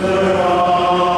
Terima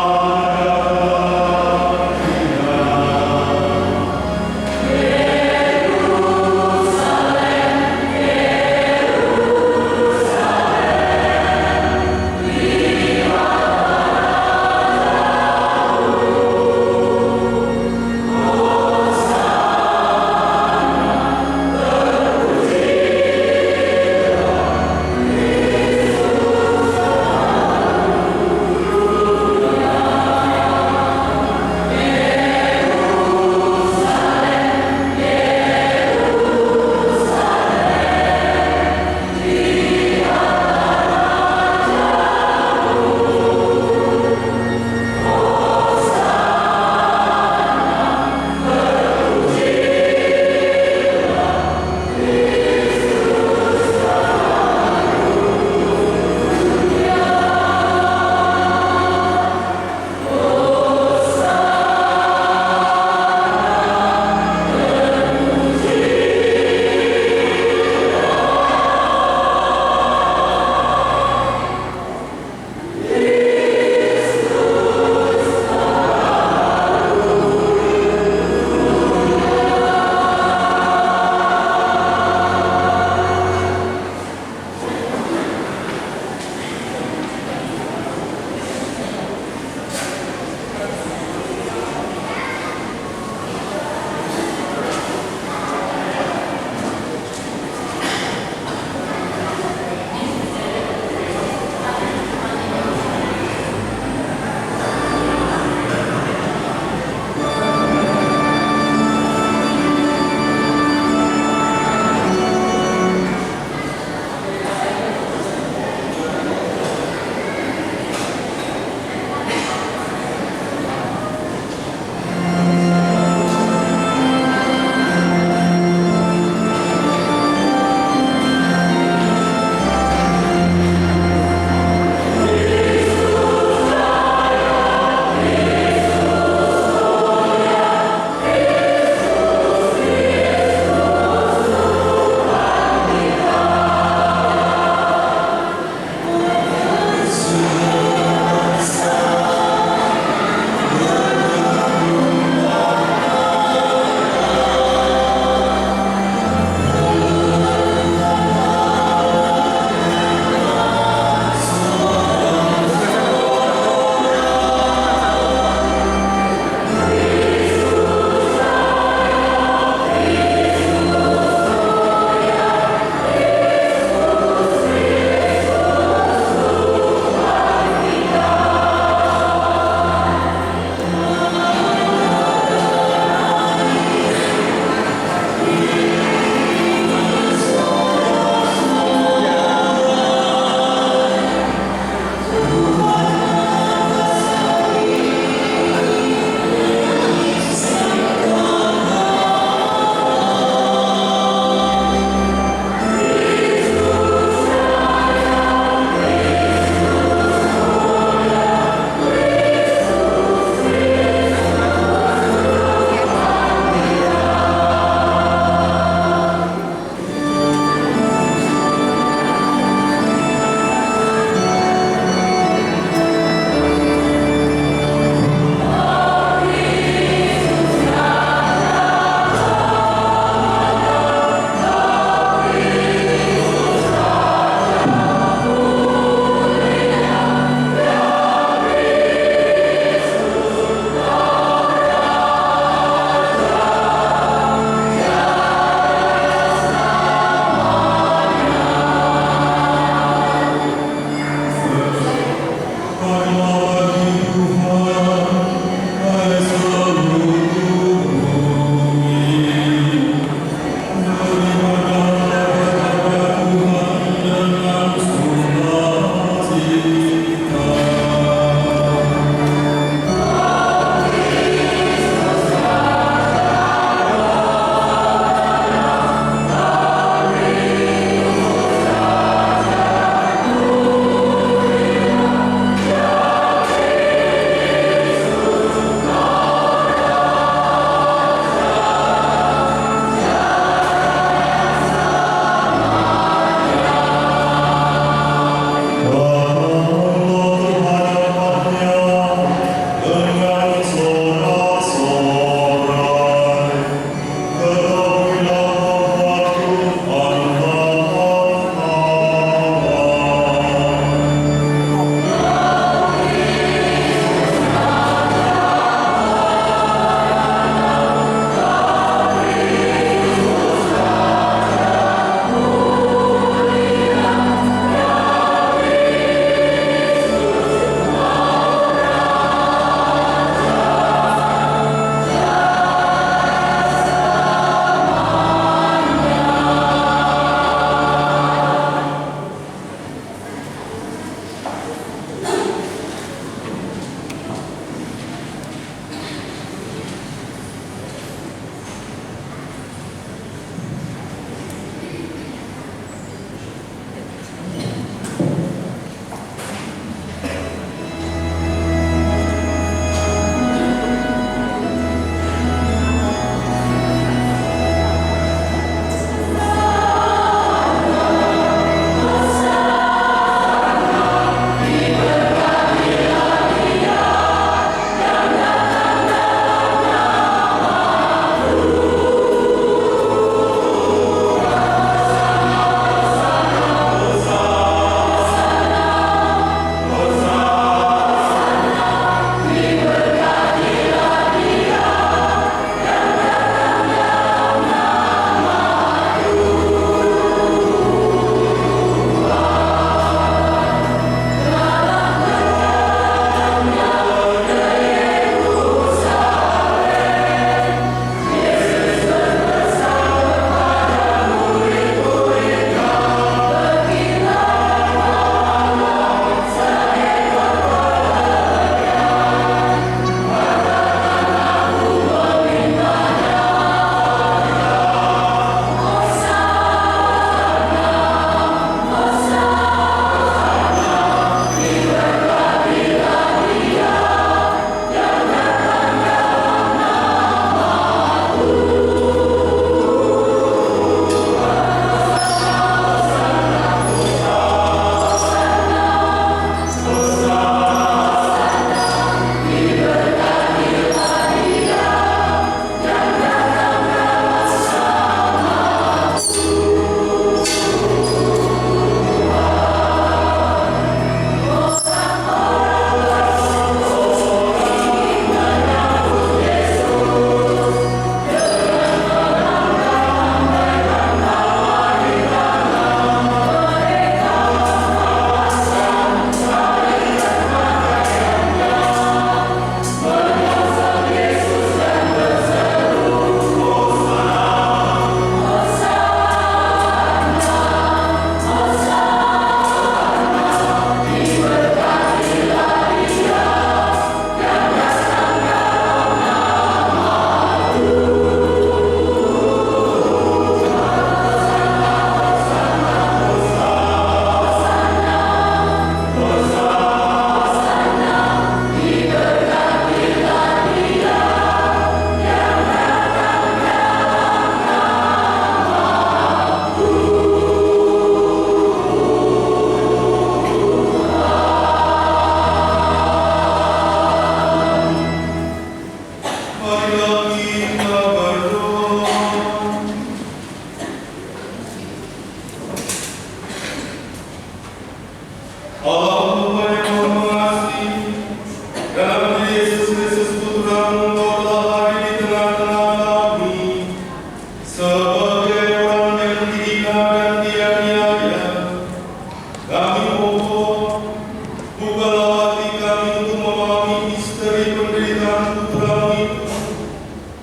memahami misteri penderitaan putra itu,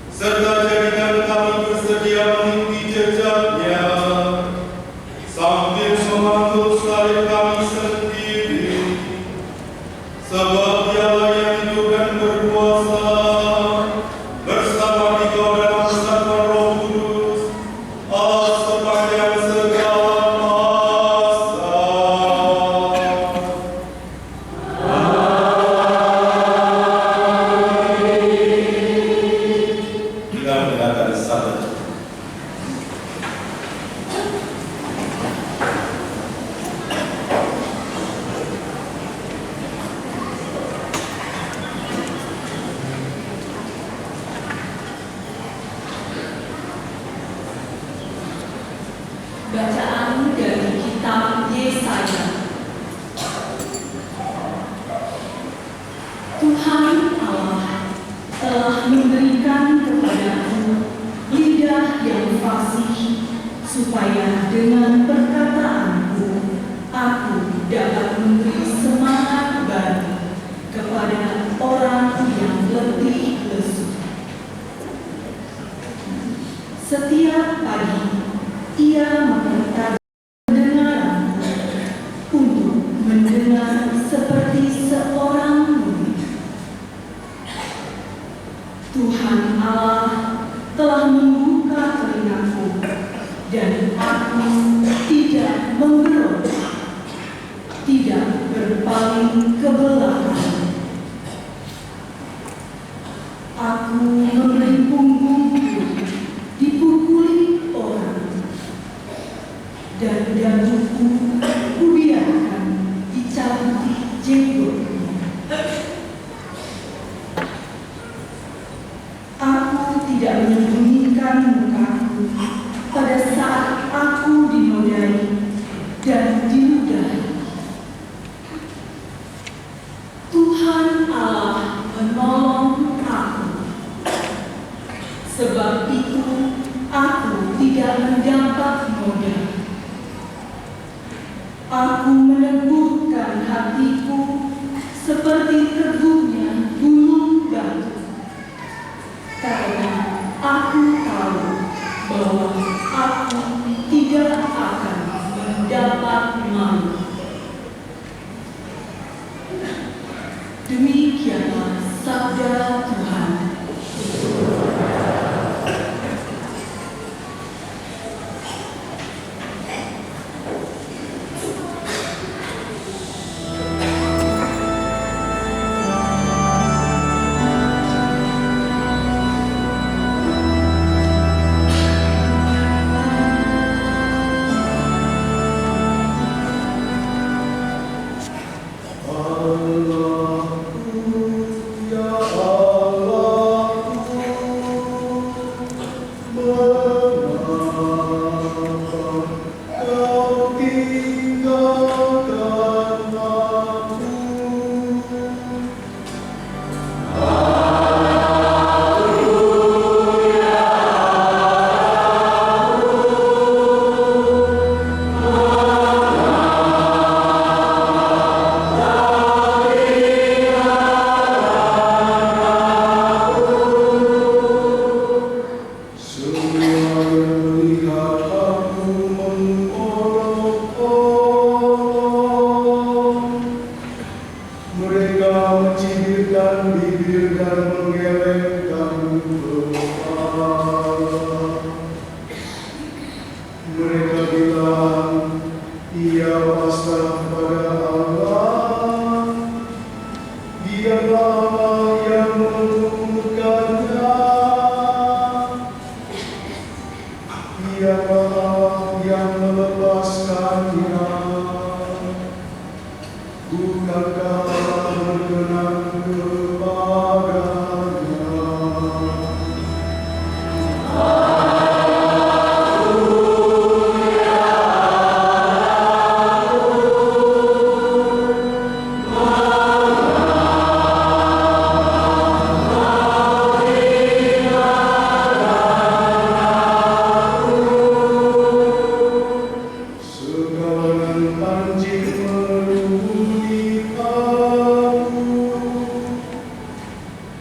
serta jadikan kami bersedia mengikuti jejaknya, sambil memanggul salib kami sendiri, sebab Dialah yang hidup dan berkuasa, bersama Dikau dalam persatuan Roh Kudus, Allah sepanjang segala masa. Kita mendengarkan sabda. Bacaan dari kitab Yesaya. Tuhan Allah telah memberikan kepadaku lidah yang fasih, supaya dengan perkataanku aku dapat memberi semangat baru kepada orang yang letih lesu. Setiap pagi Ia memerintahkan pendengaranku untuk mendengar seperti seorang murid. Tuhan Allah telah membuka telingaku, dan aku tidak memberontak, tidak berpaling ke belakang. Aku memberi punggungku dipukuli orang, dan daguku kubiarkan dicabuti jenggotnya. Aku tidak menyembunyikan mukaku pada saat aku dinodai dan diludahi. Tuhan Allah menolong aku. Sebab itu aku tidak mendapat noda. Aku meneguhkan hatiku seperti teguhnya gunung batu, karena aku tahu bahwa aku tidak akan mendapat malu. Demikianlah sabda Tuhan.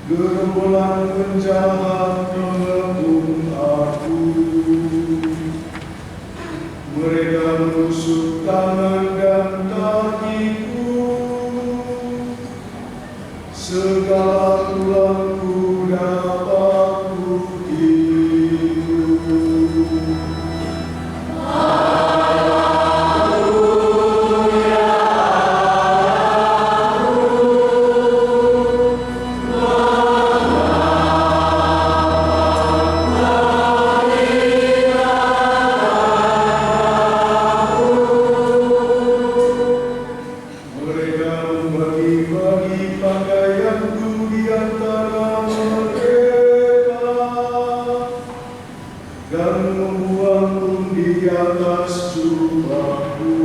Gerombolan penjahat mengepung aku. Mereka menusuk tangan dan kakiku. Segala tulangku dapat kuhidup. Mereka membagi-bagi pakaianku di antara mereka dan membuang di atas jubahku.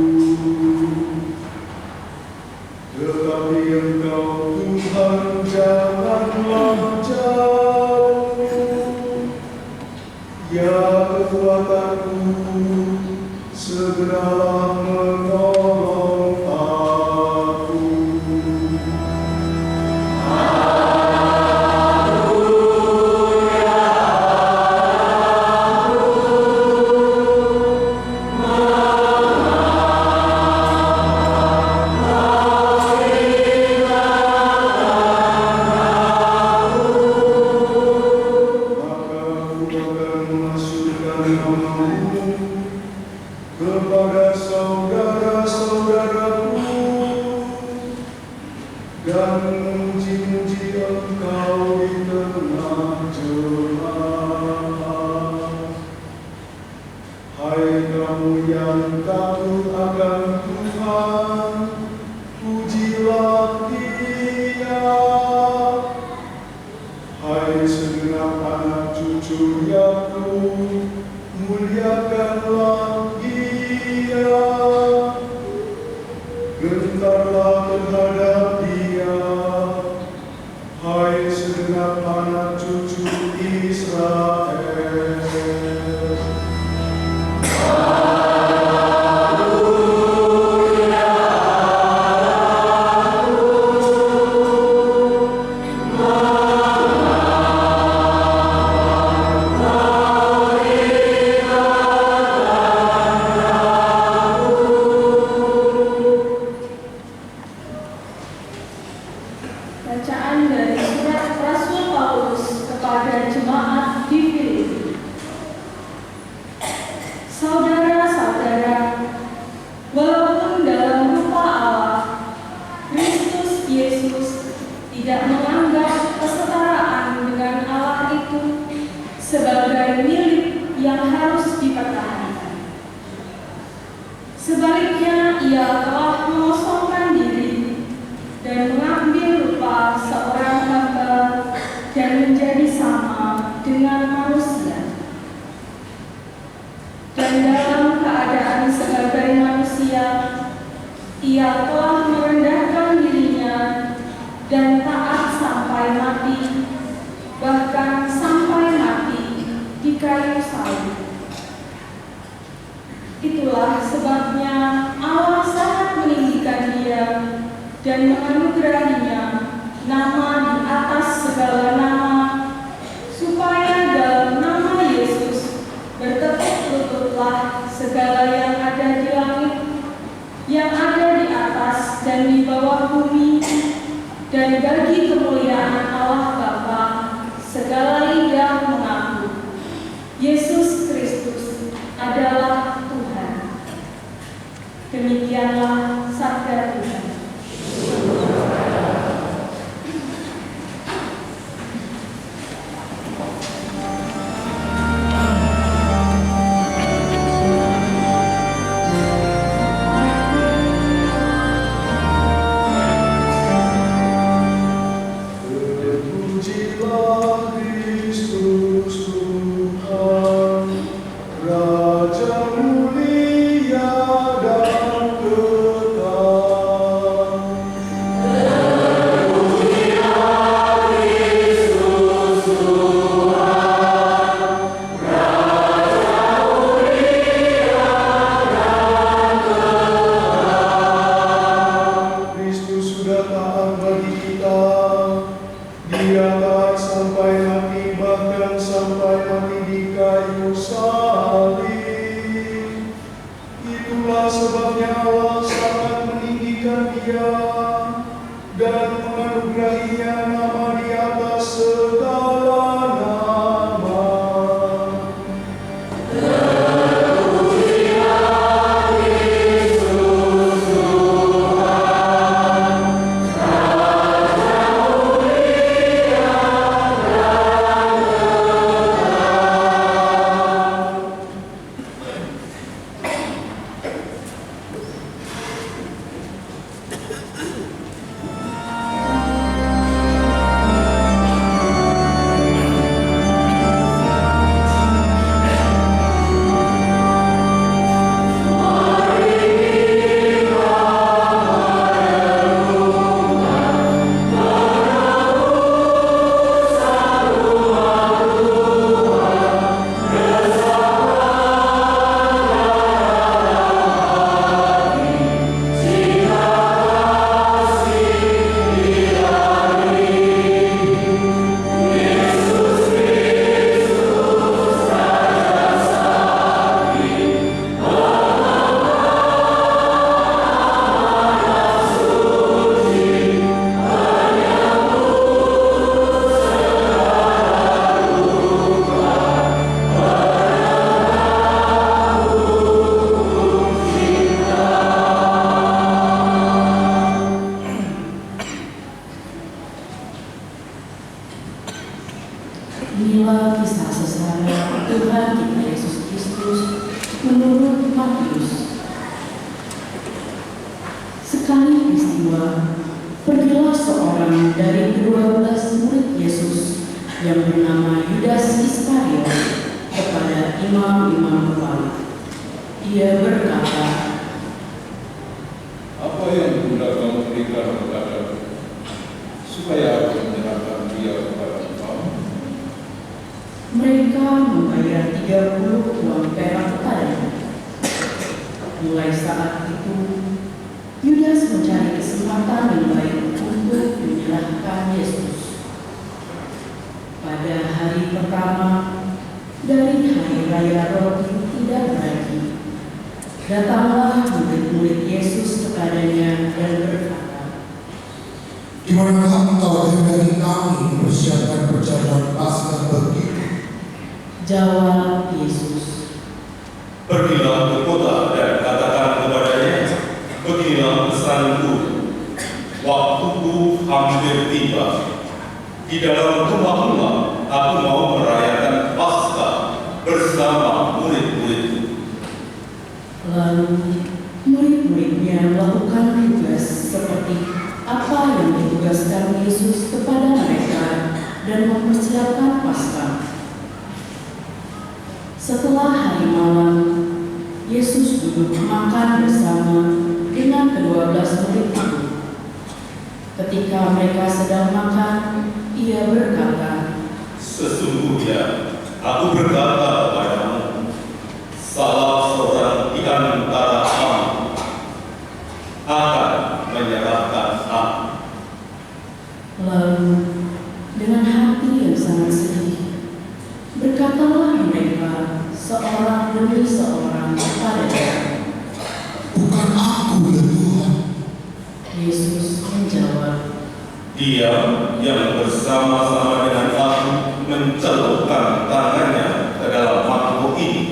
Tetapi Engkau Tuhan janganlah jauh, ya kekuatanku, segeralah menolong aku. Maka aku akan memasukkan namamu kepada saudara-saudaraku dan memuji-muji Engkau di tengah jemaat. Hai kamu yang takut akan Tuhan, pujilah Dia. Hai segenap anak cucu Yakub, muliakanlah Dia. Gentarlah terhadap Dia, hai segenap anak cucu Israel. Bacaan dari surat Rasul Paulus kepada jemaat di Filipi. Saudara-saudara, walaupun dalam rupa Allah, Kristus Yesus tidak menganggap kesetaraan dengan Allah itu sebagai milik yang harus dipertahankan. Sebaliknya, Ia telah mengosongkan diri dan mengambil rupa seorang hamba dan menjadi sama dengan manusia. Dan dalam keadaan sebagai manusia, Ia telah merendahkan dirinya dan taat sampai mati, bahkan sampai mati di kayu salib. Itulah sebabnya Allah sangat meninggikan Dia dan menganugerahinya nama di atas segala nama, supaya dalam nama Yesus bertekuk lututlah segala yang ada di langit, yang ada di atas dan di bawah bumi, dan bagi kemuliaan Allah Bapa segala lidah mengaku Yesus Kristus adalah Tuhan. Demikianlah sabda Tuhan. Terpujilah Kristus Tuhan, Raja mulia dan kekal. Kristus sudah taat bagi kita, Dia Dia dan menganugerahinya nama di atas segala nama. Inilah kisah sesama Tuhan kita Yesus Kristus menurut Matius. Sekali peristiwa, pergilah seorang dari 12 murid Yesus yang bernama Yudas Iskariot kepada imam-imam kepala. Ia berkata, "Apa yang hendak kamu berikan kepadaku, supaya aku menyerahkan dia kepada engkau?" Mereka membayar 30 uang perak kepadanya. Mulai saat itu, Yudas mencari kesempatan yang baik untuk menyerahkan Yesus. Pada hari pertama dari hari raya roti tidak beragi, datanglah murid-murid Yesus kepadanya dan berkata, "Di manakah engkau hendak kami mempersiapkan perjamuan Paskah begitu?" Jawab Yesus, "Pergilah ke kota dan katakan kepadanya, beginilah pesanku, waktuku hampir tiba. Di dalam rumah-rumah aku mau merayakan Paskah bersama murid-muridku." Lalu murid-muridnya melakukan tugas seperti apa yang ditugaskan Yesus kepada mereka dan mempersiapkan Paskah. Setelah hari malam, Yesus duduk makan bersama dengan ke-12 murid itu. Ketika mereka sedang makan, ia berkata, "Sesungguhnya aku berkata kepadamu, salah seorang di antara kamu akan menyerahkan aku." Lalu dengan hati yang sangat sedih, berkatalah mereka seorang demi seorang kepadanya, "Bukan aku ya Tuhan." Yesus menjawab, Dia yang bersama-sama dengan aku mencelupkan tangannya ke dalam mangkuk ini,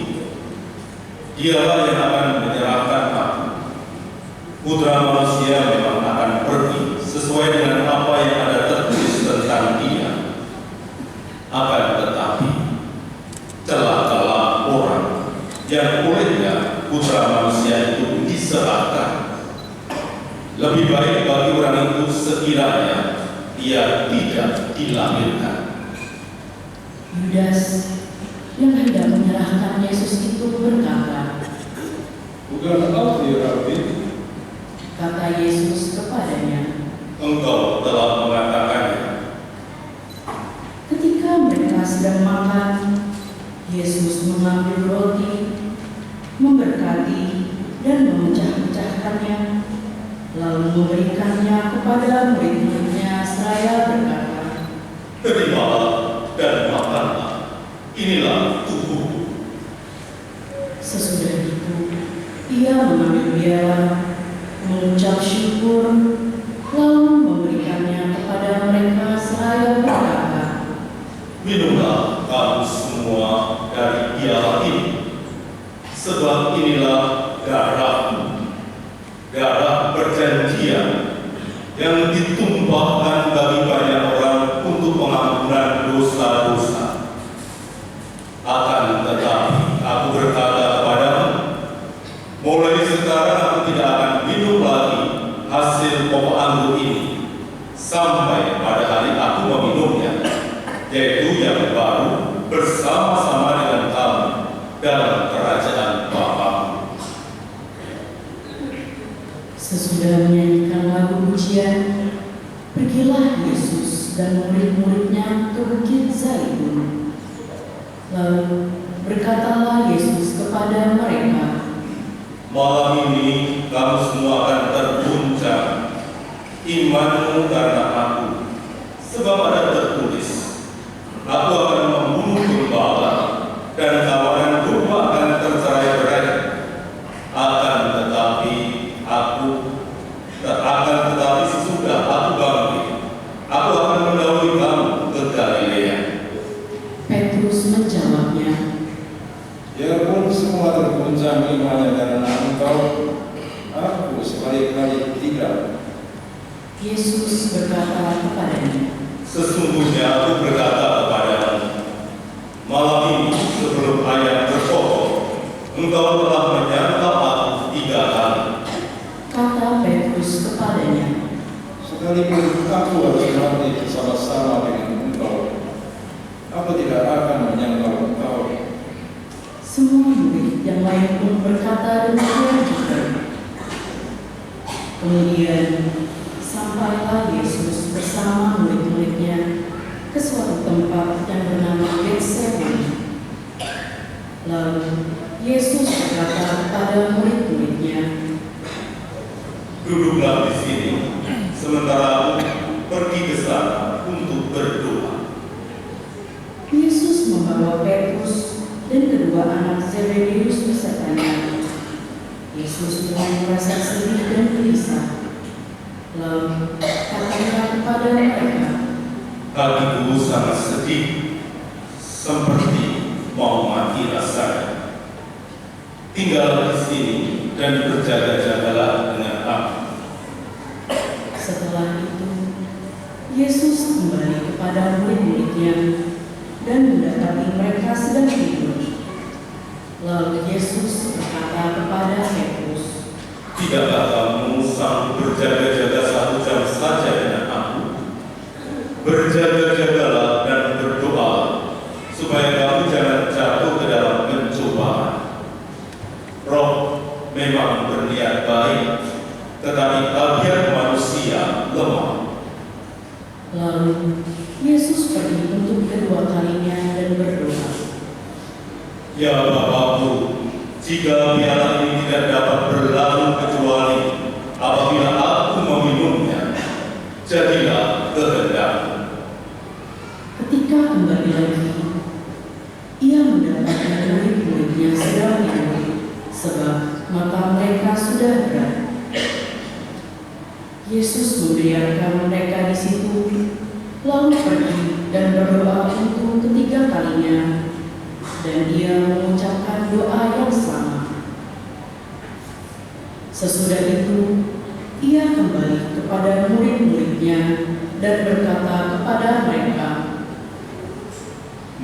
dialah yang akan menyerahkan aku. Putra manusia memang akan pergi sesuai dengan apa yang ada tertulis tentang dia. Akan tetapi celakalah orang yang olehnya Putra manusia itu diserahkan. Lebih baik bagi orang itu sekiranya ia tidak dilahirkan. Yudas yang hendak menyerahkan Yesus itu berkata, "Bukan aku ya Rabbi." kata Yesus kepadanya. Engkau telah mengatakannya. Ketika mereka sedang makan, Yesus mengambil roti, memberkati dan memecah-pecahkannya, lalu memberikannya kepada murid-muridnya seraya berkata, Terimalah dan makanlah. Inilah tubuhku. Sesudah itu, ia mengambil piala, mengucap syukur, lalu memberikannya kepada mereka seraya berkata, Minumlah kamu semua dari piala ini, sebab inilah darahku, darah perjanjian yang ditumpahkan bagi banyak orang untuk pengampunan dosa-dosa. Akan tetapi aku berkata kepadamu, mulai sekarang aku tidak akan minum lagi hasil pokok anggur ini sampai pada hari aku meminumnya, yaitu yang baru bersama-sama dengan kamu dalam kerajaan Bapa. Sesudah menyanyikan lagu pujian, pergilah Yesus dan murid-muridnya ke Bukit Zaitun. Lalu berkatalah Yesus kepada mereka, Malam ini kamu semua akan terguncang imanmu karena aku, sebab ada tertulis, aku akan membunuh gembala dan kawanan domba akan tercerai-berai. Akan tetapi sesudah aku bangkit, aku akan mendahului kamu ke Galilea. Petrus menjawabnya, Biarpun semua terguncang imannya karena engkau, aku sekali-kali tidak. Yesus berkata kepadanya, Sesungguhnya aku berkata kepadamu, malam ini sebelum ayam berkokok, engkau telah menyangkal aku 3 kali. kata Petrus kepadanya, Sekalipun aku harus mati bersama-sama dengan engkau, aku tidak akan menyangkal engkau. semua murid yang lain pun berkata demikian juga. Kemudian sampailah Yesus bersama murid-muridnya ke suatu tempat yang bernama Getsemani. Lalu Yesus berkata kepada murid-muridnya, Duduklah di sini, sementara aku pergi ke sana untuk berdoa. Yesus membawa Petrus dan kedua anak Zebedeus besertanya. Yesus mulai merasa sedih dan gelisah. Lalu katanya kepada mereka, Hatiku sangat sedih, seperti mau mati rasanya. Tinggallah di sini dan berjaga-jagalah dengan aku. setelah itu Yesus kembali kepada murid-muridnya dan mendapati mereka sedang tidur. Lalu Yesus berkata kepada Petrus, Tidakkah kamu sanggup berjaga-jaga 1 jam saja dengan aku? Berjaga-jagalah dan berdoalah, supaya kamu jangan jatuh ke dalam pencobaan. Roh memang berniat baik, tetapi tabiat manusia lemah. Lalu Yesus pergi untuk kedua kalinya dan berdoa, Ya Bapakku, jika piala ini tidak dapat berlalu kecuali apabila aku meminumnya, jadilah kehendakmu. ketika kembali lagi, ia mendapati murid-muridnya sedang tidur, sebab mata mereka sudah berat. Yesus membiarkan mereka di situ, lalu pergi dan berdoa untuk ketiga kalinya, dan ia mengucapkan doa yang sama. Sesudah itu, ia kembali kepada murid-muridnya dan berkata kepada mereka,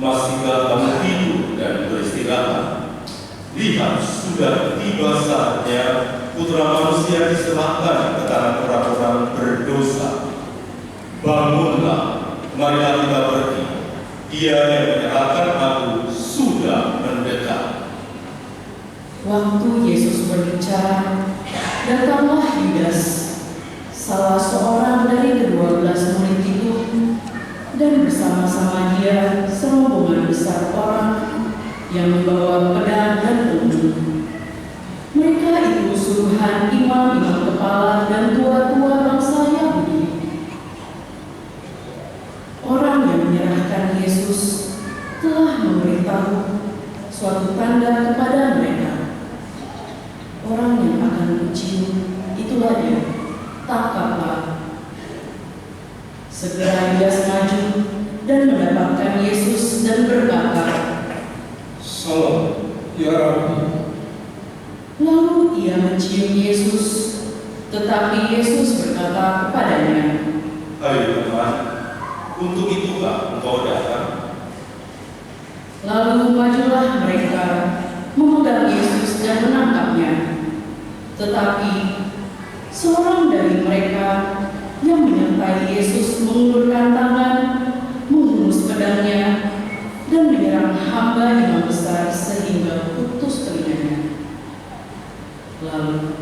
Masihkah kamu tidur dan beristirahat? Lihat, sudah tiba saatnya Putra Manusia diserahkan ke tangan orang-orang berdosa. Bangunlah, marilah kita pergi. Dia yang menyerahkan aku sudah mendekat. waktu Yesus berbicara, datanglah Yudas, salah seorang dari ke-12 murid itu, dan bersama-sama dia serombongan besar orang yang membawa pedang dan ujung. Mereka itu suruhan imam-imam kepala dan tua-tua bangsa Yahudi. Orang yang menyerahkan Yesus telah memberitahu suatu tanda kepada mereka. Orang yang akan kucium, itulah dia. tangkaplah." Segera Yudas maju dan mendapatkan Yesus dan berkata, Salam, ya Rabbi. lalu ia mencium Yesus, tetapi Yesus berkata kepadanya, Hai teman, untuk itukah engkau datang? lalu majulah mereka memegang Yesus dan menangkapnya. Tetapi seorang dari mereka yang menyertai Yesus mengulurkan tangan, menghunus pedangnya, dan menyerang hamba imam besar sehingga putus telinganya. Lalu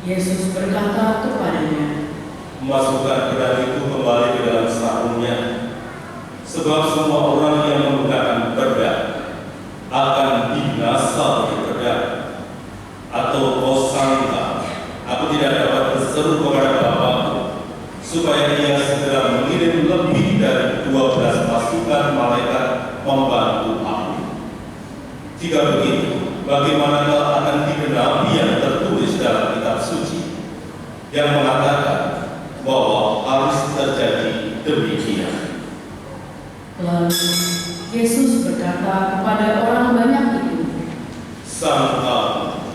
Yesus berkata kepadanya, Masukkan pedang itu kembali ke dalam sarungnya, sebab semua orang yang menggunakan pedang akan binasa oleh pedang. Atau kau sangka aku tidak dapat berseru kepada Bapakku supaya ia segera mengirim lebih dari 12 pasukan malaikat membantu aku? Jika begitu, bagaimanakah akan digenapi yang tertulis dalam kitab suci yang mengatakan bahwa harus terjadi demikian? Lalu Yesus berkata kepada orang banyak itu, Sangka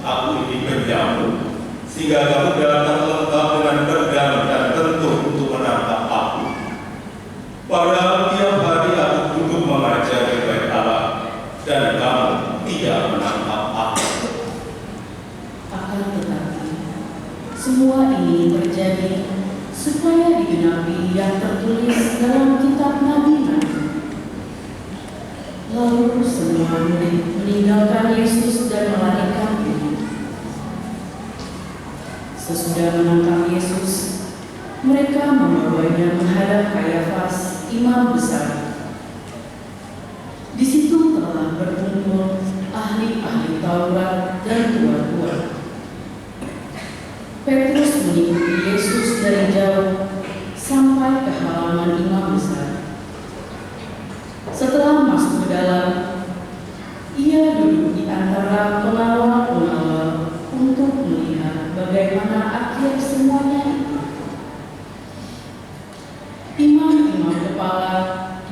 aku ini penyamun, sehingga kamu datang lengkap dengan pedang dan tentu untuk menangkap aku. Padahal tiap hari aku duduk mengajari bait Allah, dan kamu tidak menangkap aku. akan tetapi semua ini terjadi supaya digenapi yang tertulis dalam kitab nabi-nabi. Lalu semua murid meninggalkan Yesus dan melarikan diri. Sesudah menangkap Yesus, mereka membawanya menghadap Kayafas, imam besar. Di situ telah berkumpul ahli-ahli Taurat dan tua-tua. Petrus mengikuti Yesus dari jauh sampai ke halaman imam besar. Setelah masuk ke dalam, ia duduk di antara pengawal-pengawal untuk melihat bagaimana akhir semuanya itu. Imam-imam kepala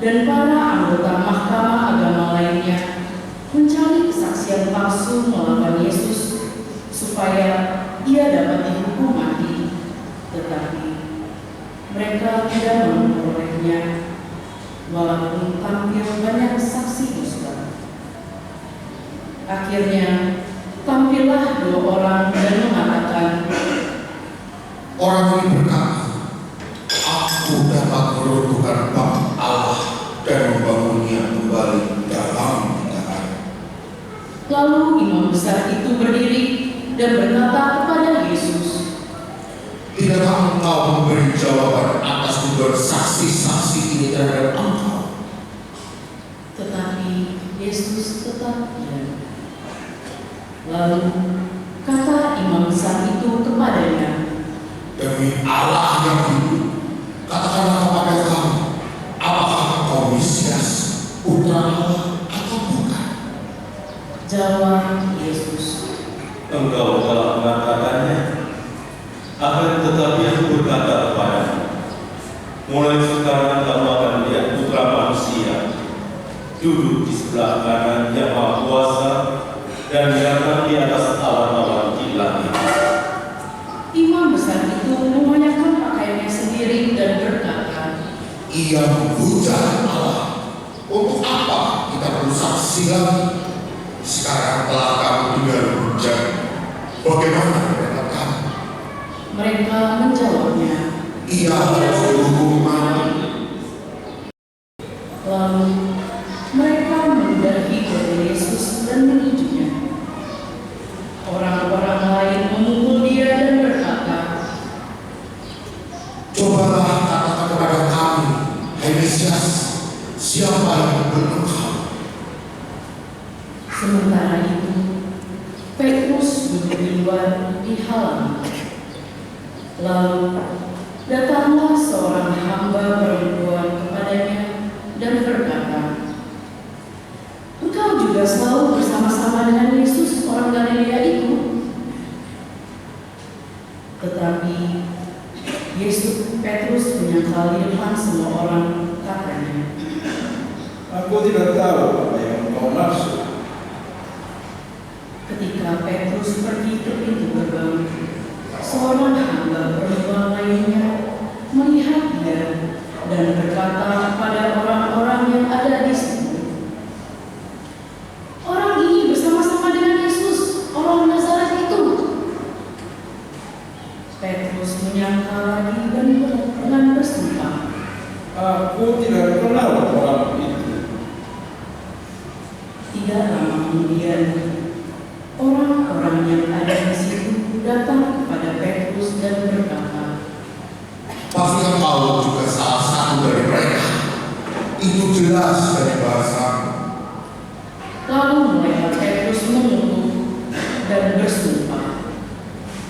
dan para anggota mahkamah agama lainnya mencari kesaksian palsu melawan Yesus supaya ia dapat dihukum mati, tetapi mereka tidak memperolehnya, walaupun tampil banyak saksi dusta. Akhirnya tampillah 2 orang dan mengatakan, Orang ini berkata, aku dapat meruntuhkan bait Allah dan membangunnya kembali dalam 3 hari. lalu imam besar itu berdiri dan berkata kepada Yesus, Tidakkah engkau memberi jawaban atas tuduhan saksi-saksi ini terhadap engkau? tetapi Yesus tetap diam. Lalu kata imam besar itu kepadanya, Demi Allah yang hidup, katakanlah kepada kami, apakah engkau Mesias, putra Allah atau bukan? jawab Yesus, Engkau telah mengatakannya. Akan tetapi aku berkata kepadamu, mulai sekarang kamu akan melihat Putra Manusia duduk di sebelah kanan Yang Maha Kuasa dan datang di atas awan-awan di langit. imam besar itu mengoyakkan pakaiannya sendiri dan berkata, Ia menghujat Allah. Untuk apa kita perlu saksi lagi? Sekarang telah kamu tinggal hujat. Bagaimana pendapat kamu? mereka menjawabnya, Ia harus dihukum mati. lalu mereka mendahi kepada Yesus dan menujunya. Orang-orang lain memukul dia dan berkata, Cobalah katakan kepada kami, hai Mesias, siapa yang membunuh engkau? sementara itu Petrus duduk di luar di halaman. Lalu datanglah seorang hamba perempuan kepadanya dan berkata, Engkau juga selalu bersama-sama dengan Yesus orang Galilea itu? Tetapi Aku tidak tahu apa yang engkau maksud. Ketika Petrus pergi ke pintu gerbang, seorang hamba perempuan lainnya melihat dia dan berkata kepada orang-orang yang ada di situ, "Orang ini bersama-sama dengan Yesus, orang Nazaret itu." Petrus menyangka lagi dan dengan bersumpah, Aku tidak kenal orang itu. Tidak lama kemudian, orang-orang yang ada di situ datang kepada Petrus dan berkata, Pasti engkau juga salah satu dari mereka. Itu jelas dari bahasamu. Lalu mulailah Petrus mengutuk dan bersumpah,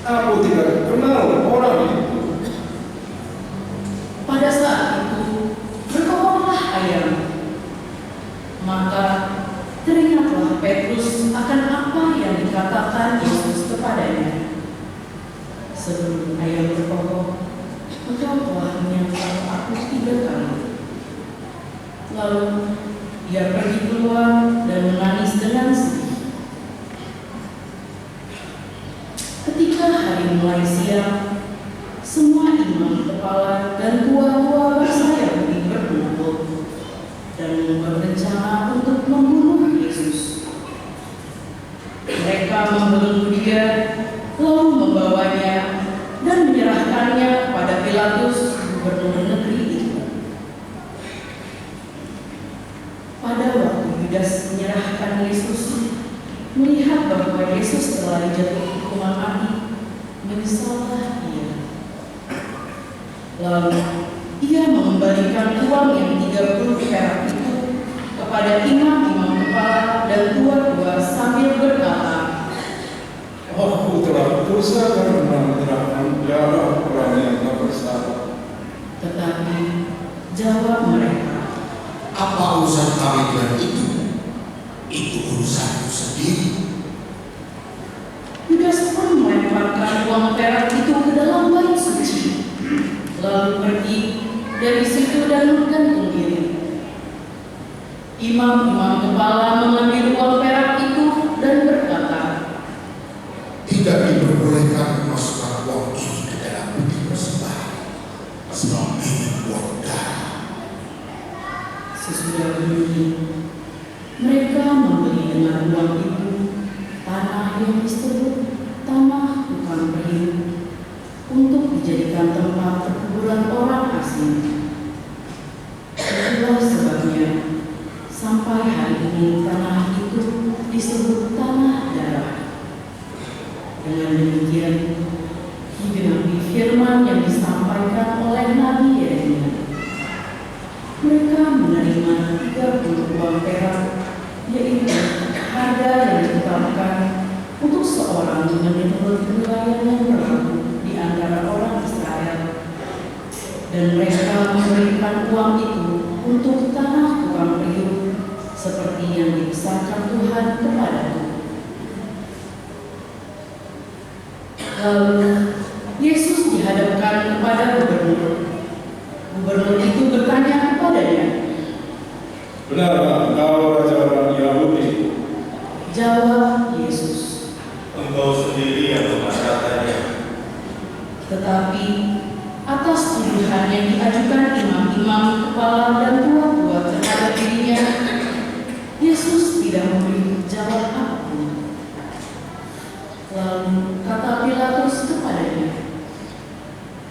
Aku tidak kenal orang itu. pada saat itu berkokoklah ayam. Maka teringatlah Petrus akan apa yang dikatakan Yesus kepadanya. Sebelum ayam berkokok, engkau telah menyangkal aku 3 kali. Lalu dia pergi keluar dan menangis dengan sedih. Ketika hari mulai siang, semua imam kepala dan tua-tua bersaya putih berkumpul dan berencana untuk membunuh Yesus. Mereka membelenggu dia, lalu membawanya dan menyerahkannya kepada Pilatus, gubernur negeri itu. Pada waktu Yudas menyerahkan Yesus, melihat bahwa Yesus telah dijatuhi hukuman mati, menyesallah ia. Lalu ia mengembalikan uang yang 30 perak itu kepada imam-imam kepala dan tua-tua sambil berkata, Aku telah berdosa karena menyerahkan darah orang yang tak bersalah. tetapi jawab mereka, Apa urusan kami dengan itu? Itu urusanmu sendiri. Yudas pun melemparkan uang perak itu ke dalam bait suci, lalu pergi dari situ dan bergantung diri. Imam-imam kepala mengambil uang perak itu dan berkata, Tidak diperbolehkan memasukkan uang ini ke dalam peti persembahan. Sebab ini uang darah. Sesudah begitu, mereka membeli dengan uang itu tanah yang disebut tanah tukang periuk untuk dijadikan tempat perkuburan orang asing. Itulah sebabnya sampai hari ini tanah itu disebut tanah darah. Dengan demikian, digenapi firman yang disampaikan oleh Nabi Yeremia. Mereka menerima 30 uang perak, yaitu harga yang ditetapkan untuk seorang menurut wilayah yang berlaku di antara orang Israel. Dan mereka memberikan uang itu untuk tanah tukang periuk, seperti yang dibesarkan Tuhan kepadaku. Lalu Yesus dihadapkan kepada gubernur. Gubernur itu bertanya kepadanya, Benarkah engkau raja orang Yahudi? jawab Yesus, Engkau sendiri yang mengatakannya. tetapi atas tuduhan yang diajukan imam-imam kepala dan tua-tua terhadap dirinya, Yesus tidak memberi jawab apapun. Lalu kata Pilatus kepadanya,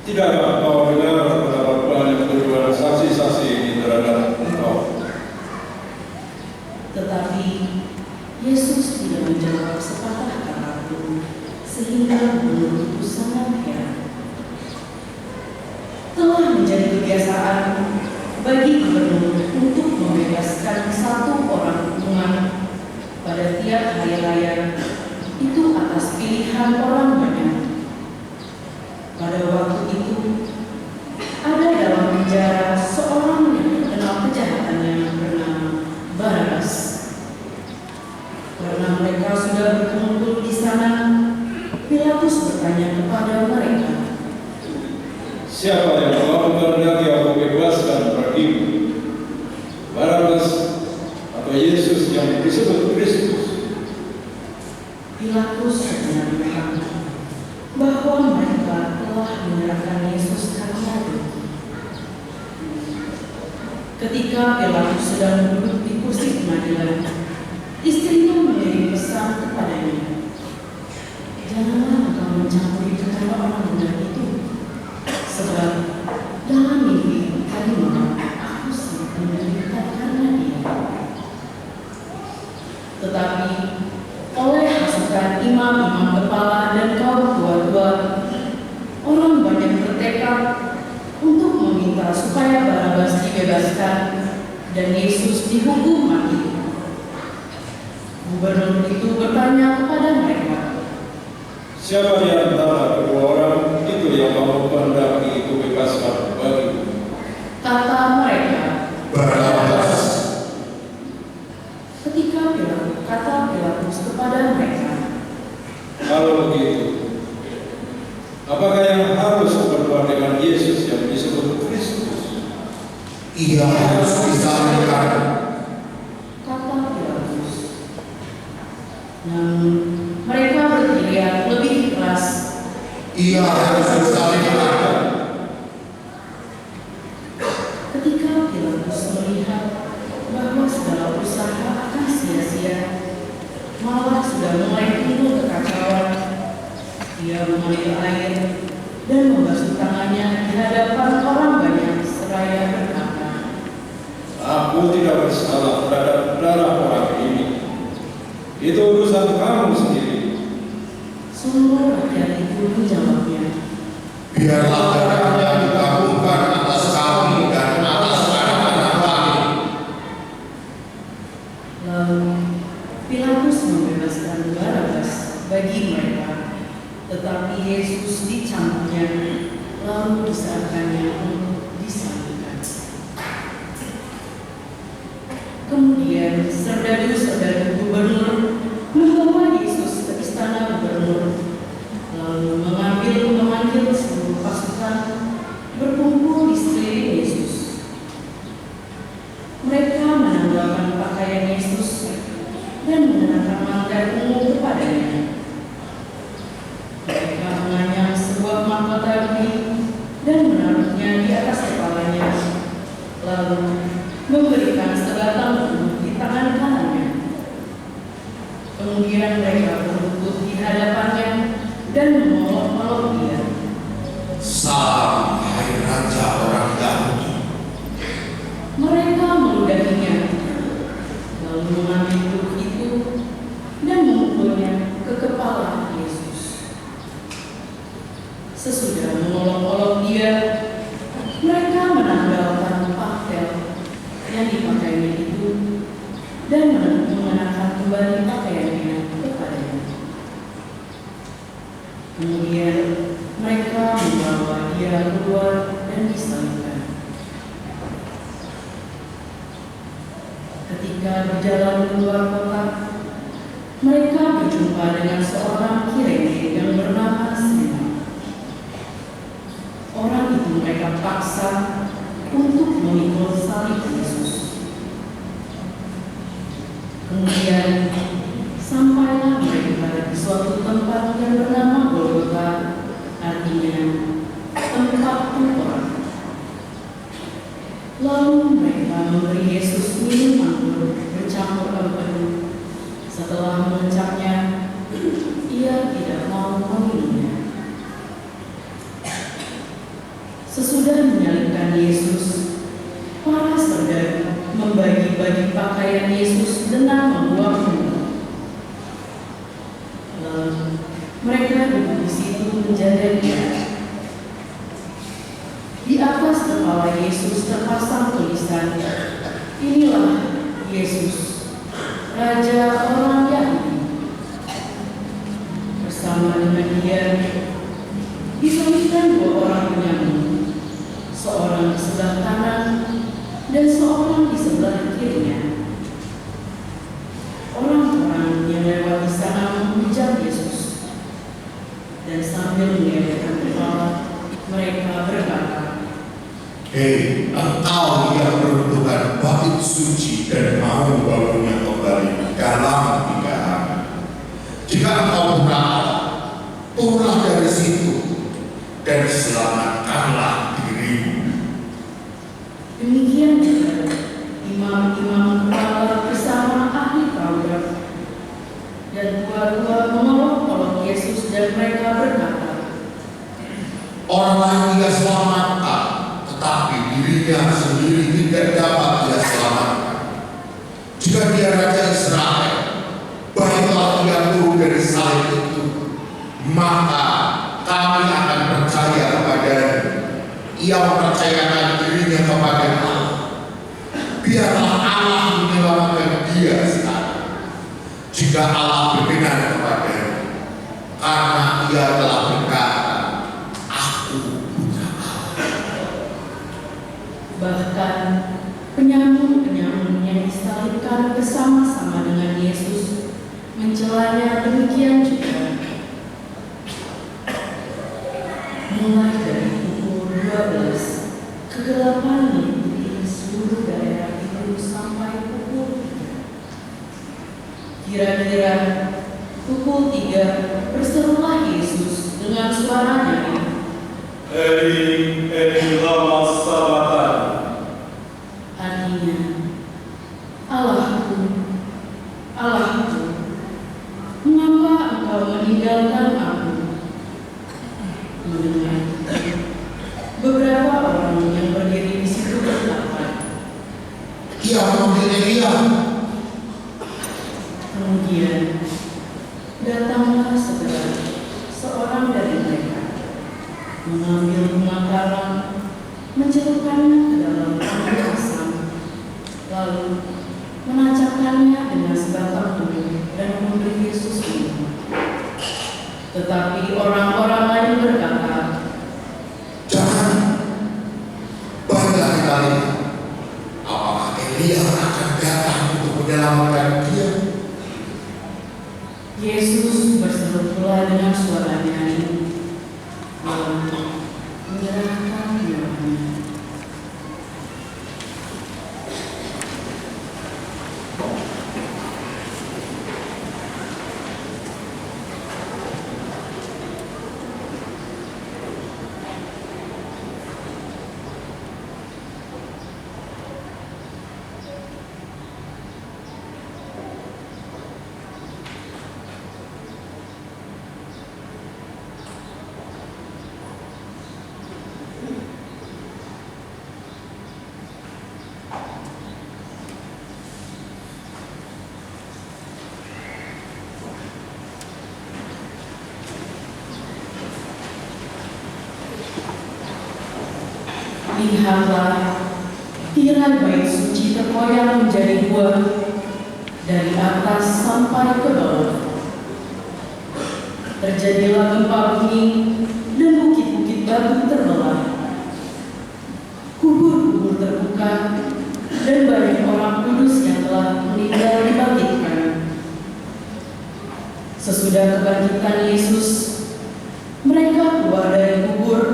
Tidakkah engkau dengar betapa banyak tuduhan saksi-saksi ini terhadap engkau? tetapi Yesus tidak menjawab sepatah kata pun, sehingga gubernur itu sangat heran. Telah menjadi kebiasaan bagi gubernur untuk membebaskan satu orang hukuman pada tiap hari raya, itu atas pilihan orang banyak. Pada waktu itu, ada dalam penjara seorang yang terkenal kejahatannya bernama Barabas. Karena mereka sudah berkumpul di sana, Pilatus bertanya kepada mereka, Siapa yang telah menghendaki aku bebaskan bagimu? Barabas atau Yesus yang disebut Kristus? Pilatus menyatakan bahwa mereka telah menyerahkan Yesus karena dengki. Ketika Pilatus sedang duduk di kursi pengadilan, istrinya mengirim pesan kepadanya, "Janganlah engkau mencampuri perkara orang benar itu, sebab dalam mimpi tadi malam aku sangat menderita karena dia." Tetapi oleh masukan imam-imam kepala dan kaum tua-tua, orang banyak bertekad untuk meminta supaya Barabas dibebaskan dan Yesus dihukum mati. Gubernur itu bertanya kepada mereka, Siapa di antara kedua orang itu yang kamu kehendaki itu bebaskan bagiku? kata mereka, Barabas. ketika kata Pilatus kepada mereka, Kalau begitu, apakah yang harus berbuat dengan Yesus yang disebut Kristus? Ia harus disalibkan. kata Pilatus. Namun mereka berteriak lebih keras, Ia harus disalibkan. ketika Pilatus melihat bahwa segala usaha akan sia-sia, malah sudah mulai timbul kekacauan, dia mengambil air dan membasuh tangannya di hadapan orang banyak seraya berkata, Aku tidak bersalah terhadap darah orang ini. Itu urusan kamu sendiri. seluruh rakyat itu menjawabnya, Biarlah darahnya ditanggungan atas kami dan atas anak-anak kami. Lalu Pilatus membebaskan Barabas bagi mereka, tetapi Yesus dicambuknya lalu diserahkannya untuk disalibkan. Kemudian serdadu-serdadu gubernur membawa Yesus ke istana gubernur, lalu memanggil seluruh pasukan berkumpul di sekeliling Yesus. Mereka menanggalkan pakaian Yesus dan mengenakan mangkat ungu kepadanya. Mereka menganyam sebuah mahkota benih dan menaruhnya di atas kepalanya, lalu memberikan sebatang buah di tangan kanannya. Kemudian mereka berlutut di hadapannya dan mengolok-olok dia. Salam, hai Raja orang Yahudi. Mereka meludahinya, lalu mengambil buku itu dan memukulnya ke kepala Yesus. Sesudah mengolok-olok dia, mereka menanggalkan pakaian yang dipakainya itu dan mengenakan kembali pakaiannya kepadanya. Kemudian mereka membawa dia keluar dan disalibkan. Ketika berjalan keluar kota, mereka berjumpa dengan seorang Kirene yang bernama Simon. Orang itu mereka paksa untuk memikul salib Yesus. Kemudian sampailah mereka di suatu tempat yang bernama Golgota, artinya tempat tengkorak. Lalu mereka memberi Yesus minum anggur bercampur empedu. Setelah mengucapnya, ia tidak mau meminumnya. Sesudah menyalibkan Yesus, para serdadu membagi-bagi pakaian Yesus dengan membuang-buang. Lalu mereka duduk di situ menjaga dia. Di atas kepala Yesus terpasang tulisan, "Inilah Yesus, Raja orang Yahudi." Bersama dengan dia disalibkan dua orang penyambung, seorang di sebelah kanan dan seorang di sebelah kirinya. Orang-orang yang lewat di sana memuja Yesus, dan sambil mengelakkan kepala, mereka berkata, Hei, engkau yang meruntuhkan bait suci dan mau membangunnya Allah, turunlah dari situ dan selamatkanlah dirimu. Demikian juga imam-imam kepala bersama ahli Taurat dan tua-tua mengolok-olok Yesus dan mereka berkata, Orang lain dia selamatkan, tetapi dirinya sendiri tidak dapat dia selamatkan. Jika dia Raja Israel, baiklah ia turun dari salib itu, maka kami akan percaya kepadanya. Ia mempercayakan dirinya kepada Allah. Biarlah Allah menyelamatkan dia sekarang, jika Allah berkenan kepadanya, karena ia telah berkata, Aku punya Allah. bahkan penyamun-penyamun yang disalibkan bersama-sama dengan Yesus mencelanya demikian juga. Mulai dari pukul 12, kegelapan meliputi seluruh daerah itu sampai pukul 3. Kira-kira pukul 3 berserulah Yesus dengan suara nyaring, Eli, Eli, lama sabachthani. artinya, Allahku, Allahku, mengapa engkau meninggalkan aku? Mendengar itu, beberapa orang yang berdiri di situ berkata, Ia memanggil Elia. kemudian datanglah segera seorang dari mereka, mengambil bunga karang, mencelupkannya ke dalam air asam, lalu menancapkannya dengan sebatang tubuh dan memberi Yesus minum. Tetapi orang-orang lain berkata, Jangan, baiklah kita lihat, apakah Elia akan datang untuk menyelamatkan dia. Yesus berseru pula dengan suara nyaring, lalu menyerahkan nyawanya. Lihatlah, tirai bait suci terkoyak menjadi dua dari atas sampai ke bawah. Terjadilah gempa bumi dan bukit-bukit batu terbelah. Kubur-kubur terbuka dan banyak orang kudus yang telah meninggal dibangkitkan. Sesudah kebangkitan Yesus, mereka keluar dari kubur,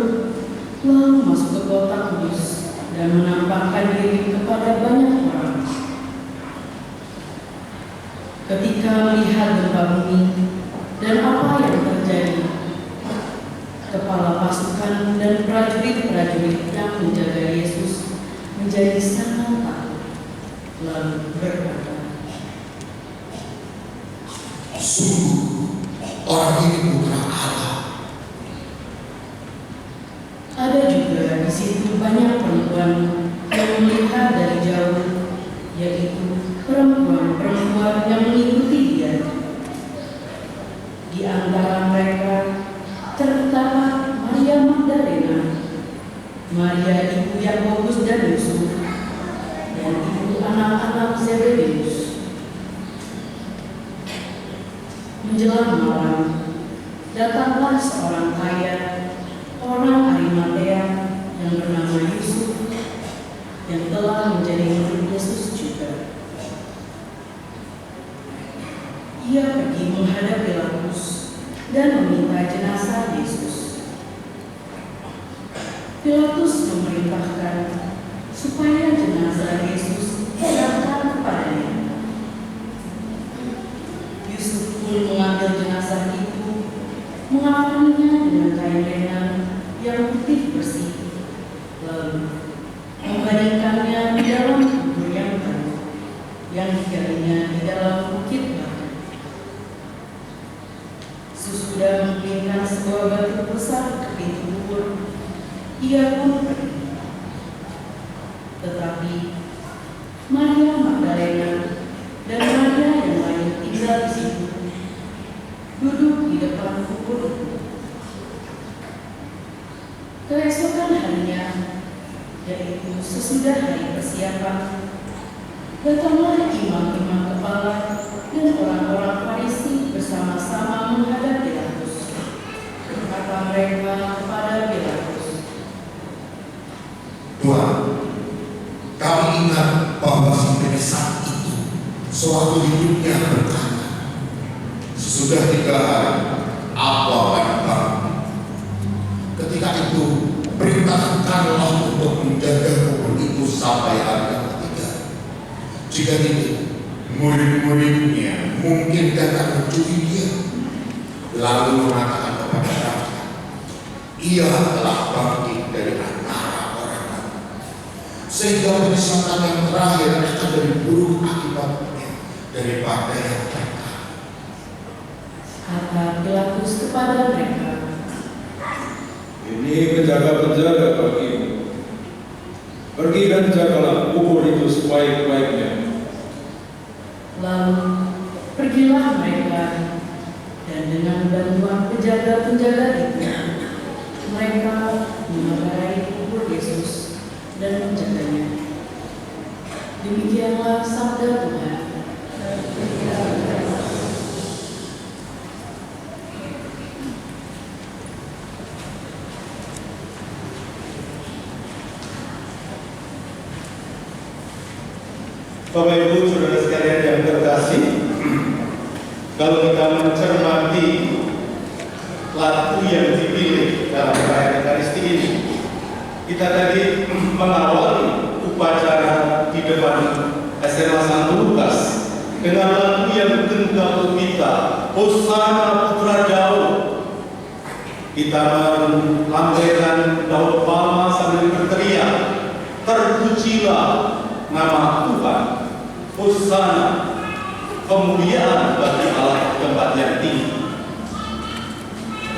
lalu masuk ke kota kudus dan menampakkan diri kepada banyak orang. Ketika melihat gempa bumi dan apa yang terjadi, kepala pasukan dan prajurit-prajurit yang menjaga Yesus menjadi sangat takut, lalu berkata, Sungguh, orang ini putra Allah. ada juga di situ banyak perempuan yang melihat dari jauh, yaitu perempuan-perempuan yang mengikuti dia. Di antara mereka terdapat Maria Magdalena, Maria ibu Yakobus dan Yusuf, dan ibu anak-anak Zebedeus. Menjelang malam, datanglah seorang kaya, orang Arimatea yang bernama Yusuf, yang telah menjadi murid Yesus juga. Ia pergi menghadap Pilatus dan meminta jenazah Yesus. Pilatus memerintahkan supaya jenazah Yesus diserahkan kepadanya. Yusuf pun mengambil jenazah itu yang digalinya di dalam bukit batu. Sesudah menggulingkan sebuah batu besar ke pintu kubur, ia pun pergi. Tetapi Maria Magdalena dan Maria yang lain tinggal di situ, duduk di depan kubur itu. Keesokan harinya, yaitu sesudah hari persiapan, datanglah imam-imam kepala dan orang-orang Farisi bersama-sama menghadap Pilatus. Berkata mereka kepada Pilatus, Tuhan, kami ingat bahwa si penyesat itu sewaktu hidupnya berkata, sesudah 3 hari aku akan bangun. Ketika itu perintahkanlah untuk menjaga kubur itu sampai hari yang ketiga. Jika tidak, murid-muridnya mungkin datang mencuri dia, lalu mengatakan kepada rakyat, ia telah bangkit dari antara orang mati. Sehingga penyesatan yang terakhir akan lebih buruk akibatnya daripada yang pertama. kata Pilatus kepada mereka, Ini penjaga-penjaga bagimu. Pergi dan jagalah kubur itu sebaik-baiknya. lalu pergilah mereka, dan dengan bantuan penjaga-penjaga itu, mereka membongkar kubur Yesus dan menjaganya. Demikianlah sabda Tuhan. Bapak Ibu Saudara sekalian yang terkasih, kalau kita mencermati lagu yang dipilih dalam perayaan Ekaristi ini, kita tadi mengawali upacara di depan SMA Santo Lukas dengan lagu yang tunggal kita, Hosana Putra Daud. Kita melambaikan daun palma sambil berteriak, terpujilah nama Tuhan. Hosana, kemuliaan bagi Allah di tempat yang tinggi.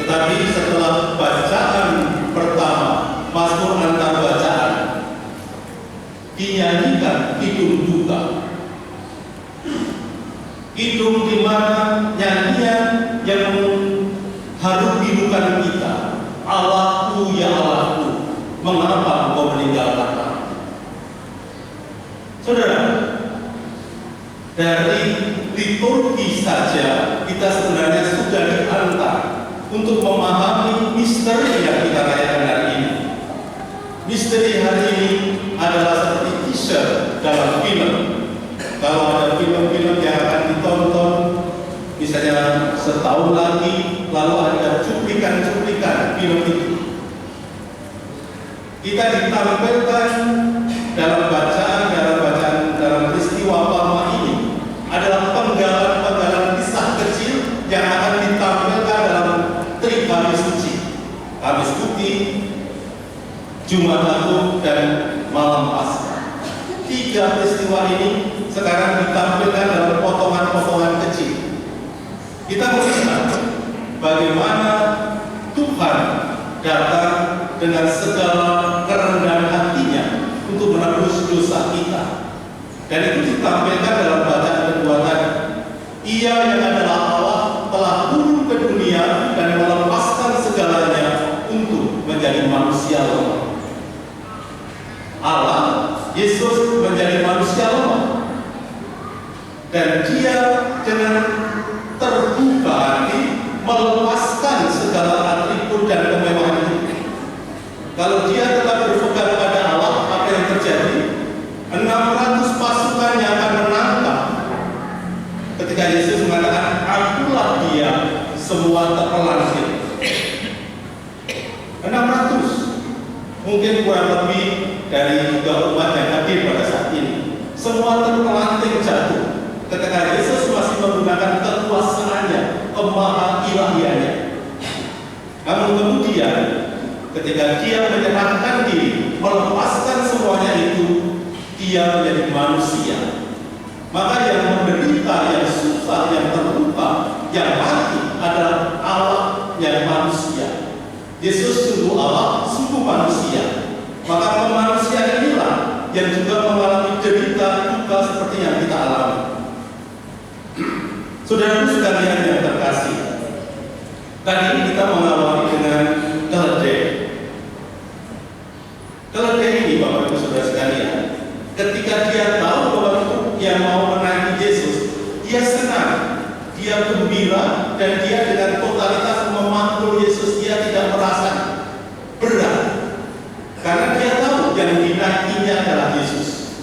Tetapi setelah bacaan pertama, Mazmur antar bacaan, dinyanyikan kidung duka. Kidung di mana nyanyian yang mengharupi bukan kita. Allahku ya Allahku, mengapa engkau meninggalkan aku? Saudara, dari liturgi saja kita sebenarnya sudah diantar untuk memahami misteri yang kita rayakan hari ini. Misteri hari ini adalah seperti teaser dalam film. Kalau ada film-film yang akan ditonton, misalnya setahun lagi, lalu ada cuplikan-cuplikan film itu. Kita ditampilkan dalam peristiwa palma ini adalah penggalan-penggalan kisah kecil yang akan ditampilkan dalam trik Kamis Suci, Kamis Putih, Jumat Agung, dan Malam Paskah. 3 peristiwa ini sekarang ditampilkan dalam potongan-potongan kecil. Kita melihat bagaimana Tuhan datang dengan segala kerendahan hatinya untuk menebus dosa kita. Dan itu ditampilkan dalam bacaan kedua tadi. Ia yang adalah Allah telah turun ke dunia dan melepaskan segalanya untuk menjadi manusia lemah. Allah, Yesus menjadi manusia lemah. Dan dia dengan terbuka hati melepaskan segala atribut dan kemewahan itu. Kalau dia tetap berpegang pada Allah, apa yang terjadi? 600 pasukan yang akan menangkap. Ketika Yesus mengatakan, akulah dia, semua terpelanting. 600, mungkin kurang lebih dari 3 umat yang hadir pada saat ini. Semua terpelanting jatuh ketika Yesus masih menggunakan kekuasaannya, kemaha-ilahiannya. Namun kemudian ketika dia menyerahkan diri, melepaskan semuanya itu, dia menjadi manusia. Maka yang menderita, yang susah, yang terluka, yang mati adalah Allah yang manusia. Yesus sungguh Allah, sungguh manusia. Maka kemanusiaan inilah yang juga mengalami derita duka seperti yang kita alami. Saudara sekalian yang terkasih, tadi kita mengawali dengan keledai. Keledai ini, Bapak Ibu Saudara sekalian, ketika dia tahu bahwa itu yang mau menaiki Yesus, dia senang, dia gembira, dan dia dengan totalitas memanggul Yesus. Dia tidak merasa berat, karena dia tahu yang dinaikinya adalah Yesus.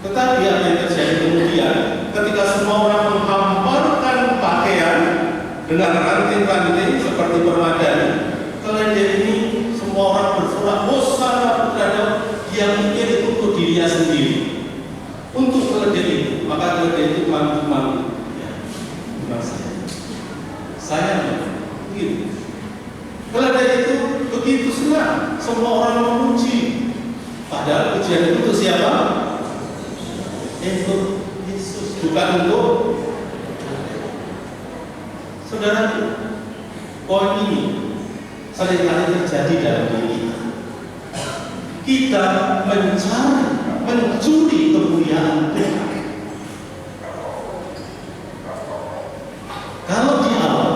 Tetapi apa yang terjadi kemudian, ketika semua orang menghamparkan pakaian dengan ranting-ranting seperti permadani, keledai ini semua orang bersorak, Hosana Putra Daud. Dia pikir itu untuk dirinya sendiri, untuk keledai itu. Maka keledai itu mantu-mantu, ya, bukan saya begitu. Keledai itu begitu senang, semua orang memuji. Padahal pujian itu untuk siapa? Untuk Yesus, bukan untuk saudara. Poin ini seringkali terjadi dalam diri kita. Kita mencuri kemuliaan Tuhan. Kalau di awal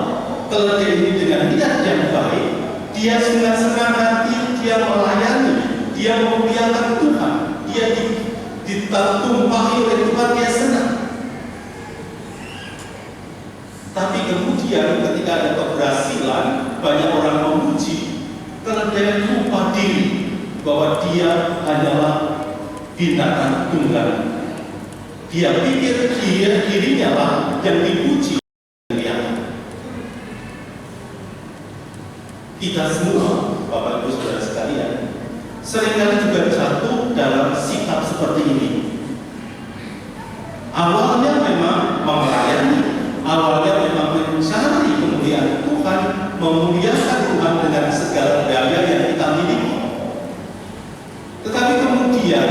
keledai ini dengan niat yang baik, dia senang-senang hati, dia melayani, dia memuliakan Tuhan, dia ditumpahi oleh Tuhan, dia senang. Tapi kemudian ketika ada keberhasilan, banyak orang memuji, keledai lupa diri bahwa dia hanyalah binatang tunggal. Dia pikir dirinya lah yang dipuji. Kita semua, Bapak Ibu Saudara sekalian, seringkali juga jatuh dalam sikap seperti ini. Awalnya memang melayani, awalnya memang mencari kemuliaan Tuhan, memuliakan Tuhan dengan segala daya yang kita miliki. Tetapi kemudian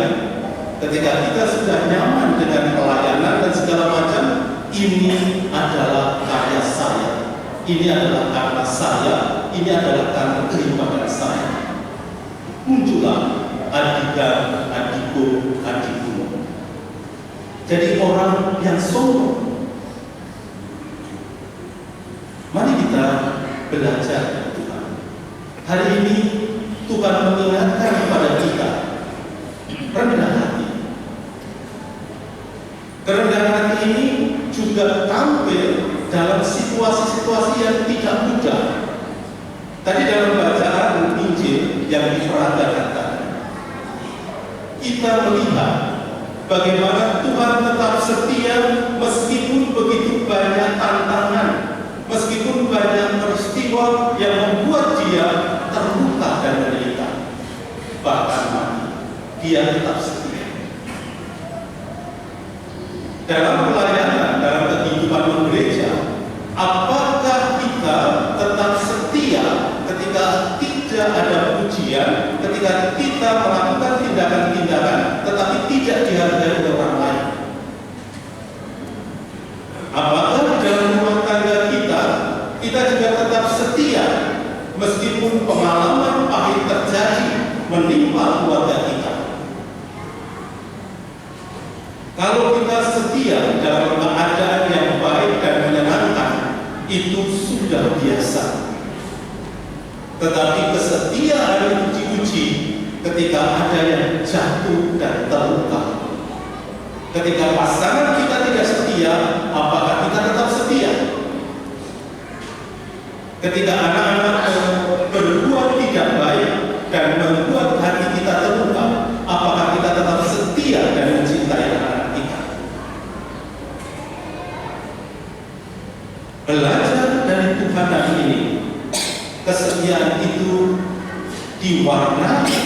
ketika kita sudah nyaman dengan pelayanan dan segala macam, ini adalah karya saya, ini adalah karena saya, ini adalah karena kehidupan saya. Muncullah adikan, adikku, adikku. Jadi orang yang sombong. Mari kita belajar dari Tuhan. Hari ini Tuhan mengingatkan kepada kita rendah hati. Kerendahan hati ini juga tampil dalam situasi-situasi yang tidak mudah. Tadi dalam bacaan Injil yang diperagakan, kita melihat bagaimana Tuhan tetap setia meskipun begitu banyak tantangan, meskipun banyak peristiwa yang membuat dia terluka dan menderita, bahkan mati, dia tetap setia. Dalam pelayanan, dalam kehidupan gereja, apakah kita tetap setia ketika tidak ada pujian, ketika kita melakukan tindakan-tindakan tetapi tidak dihargai oleh orang lain? Apakah di dalam rumah tangga kita juga tetap setia meskipun pengalaman pahit terjadi menimpa keluarga kita? Kalau kita setia dalam keadaan yang baik dan menyenangkan, itu sudah biasa. Tetapi kesetiaan itu diuji ketika ada yang jatuh dan terluka. Ketika pasangan kita tidak setia, apakah kita tetap setia? Ketika anak-anak berbuat tidak baik dan membuat hati kita terluka, apakah kita tetap setia dan mencintai anak-anak kita? Belajar dari Tuhan hari ini, kesetiaan itu diwarnai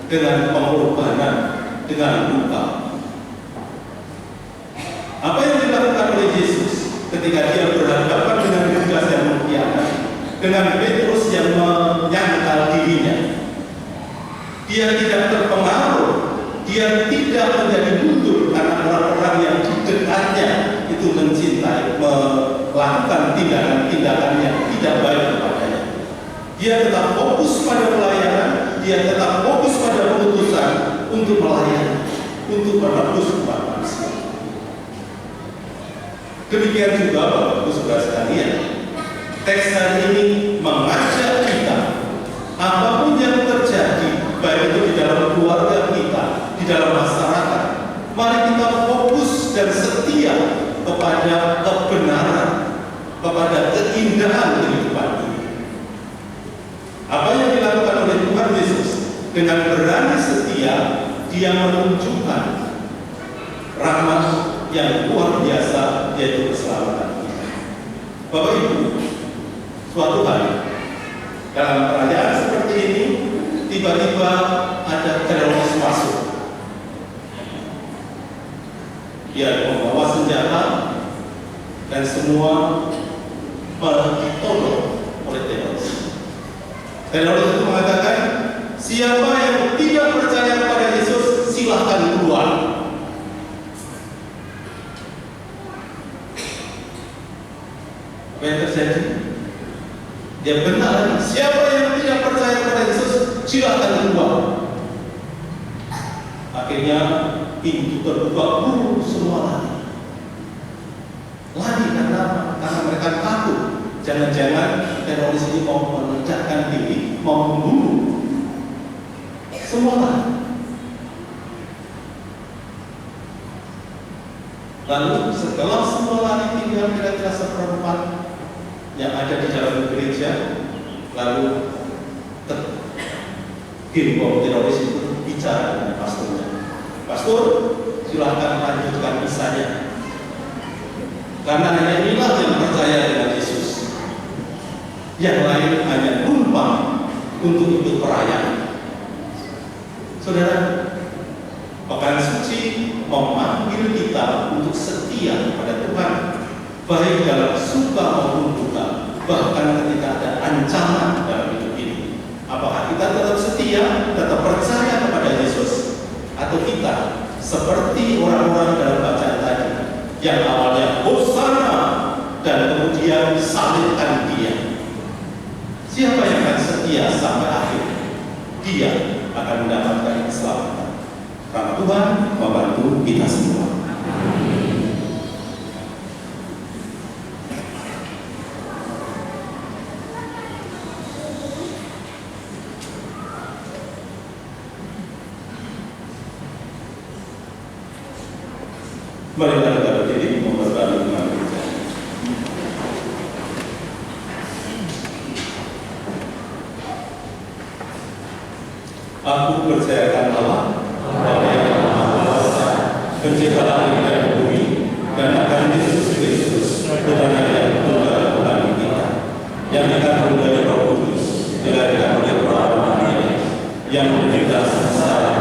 dengan pengorbanan, dengan luka. Apa yang dilakukan oleh Yesus ketika dia berhadapan dengan Yudas yang mengkhianati, dengan Petrus yang menyangkal dirinya? Dia tidak terpengaruh, dia tidak menjadi mundur Dia tetap fokus pada pelayanan, dia tetap fokus pada pengutusan untuk melayani, untuk menebus umat manusia. Demikian juga Bapak Ibu Saudara sekalian, teks hari ini mengajak kita, apapun yang terjadi, baik itu di dalam keluarga kita, di dalam masyarakat, mari kita fokus dan setia kepada kebenaran, kepada keindahan kehidupan ini. Apa yang dilakukan oleh Tuhan Yesus dengan berani setia, Dia menunjukkan rahmat yang luar biasa, yaitu keselamatan kita. Bapak Ibu, suatu hari dalam perayaan seperti ini, tiba-tiba ada teroris masuk. Dia membawa senjata dan semua ditolong oleh teroris. Teroris itu mengatakan, siapa yang tidak percaya kepada Yesus, silahkan keluar. Apa yang terjadi? Dia benar, siapa yang tidak percaya kepada Yesus, silahkan keluar. Akhirnya pintu terbuka, semua lari. Lari karena mereka takut. Jangan-jangan teroris ini mau meledakkan diri, mau membunuh. Semua lari. Lalu setelah semua lari, tinggal kira-kira seperempat yang ada di dalam gereja. Lalu tim bom teroris itu bicara dengan pastornya. Pastor, silahkan lanjutkan kisahnya. Karena hanya inilah yang percaya dengan Yesus. Yang lain hanya numpang untuk ikut perayaan. Saudara, pekan suci memanggil kita untuk setia kepada Tuhan, baik dalam suka maupun duka, bahkan ketika ada ancaman dalam hidup ini. Apakah kita tetap setia, tetap percaya kepada Yesus, atau kita seperti orang-orang dalam bacaan tadi, yang awalnya Hosana dan kemudian salibkan Dia? Siapa yang akan setia sampai akhir? Dia akan mendapatkan keselamatan. Karena Tuhan membantu kita semua. Mari kita berdiri memberkati Tuhan. Aku percayakan Allah, yang Maha Kuasa, Pencipta langit dan bumi, dan akan Yesus Kristus, Tuhan yang tunggal Tuhan kita, yang dikandung dari Roh Kudus, dilahirkan oleh perawan Maria, yang menderita sengsara,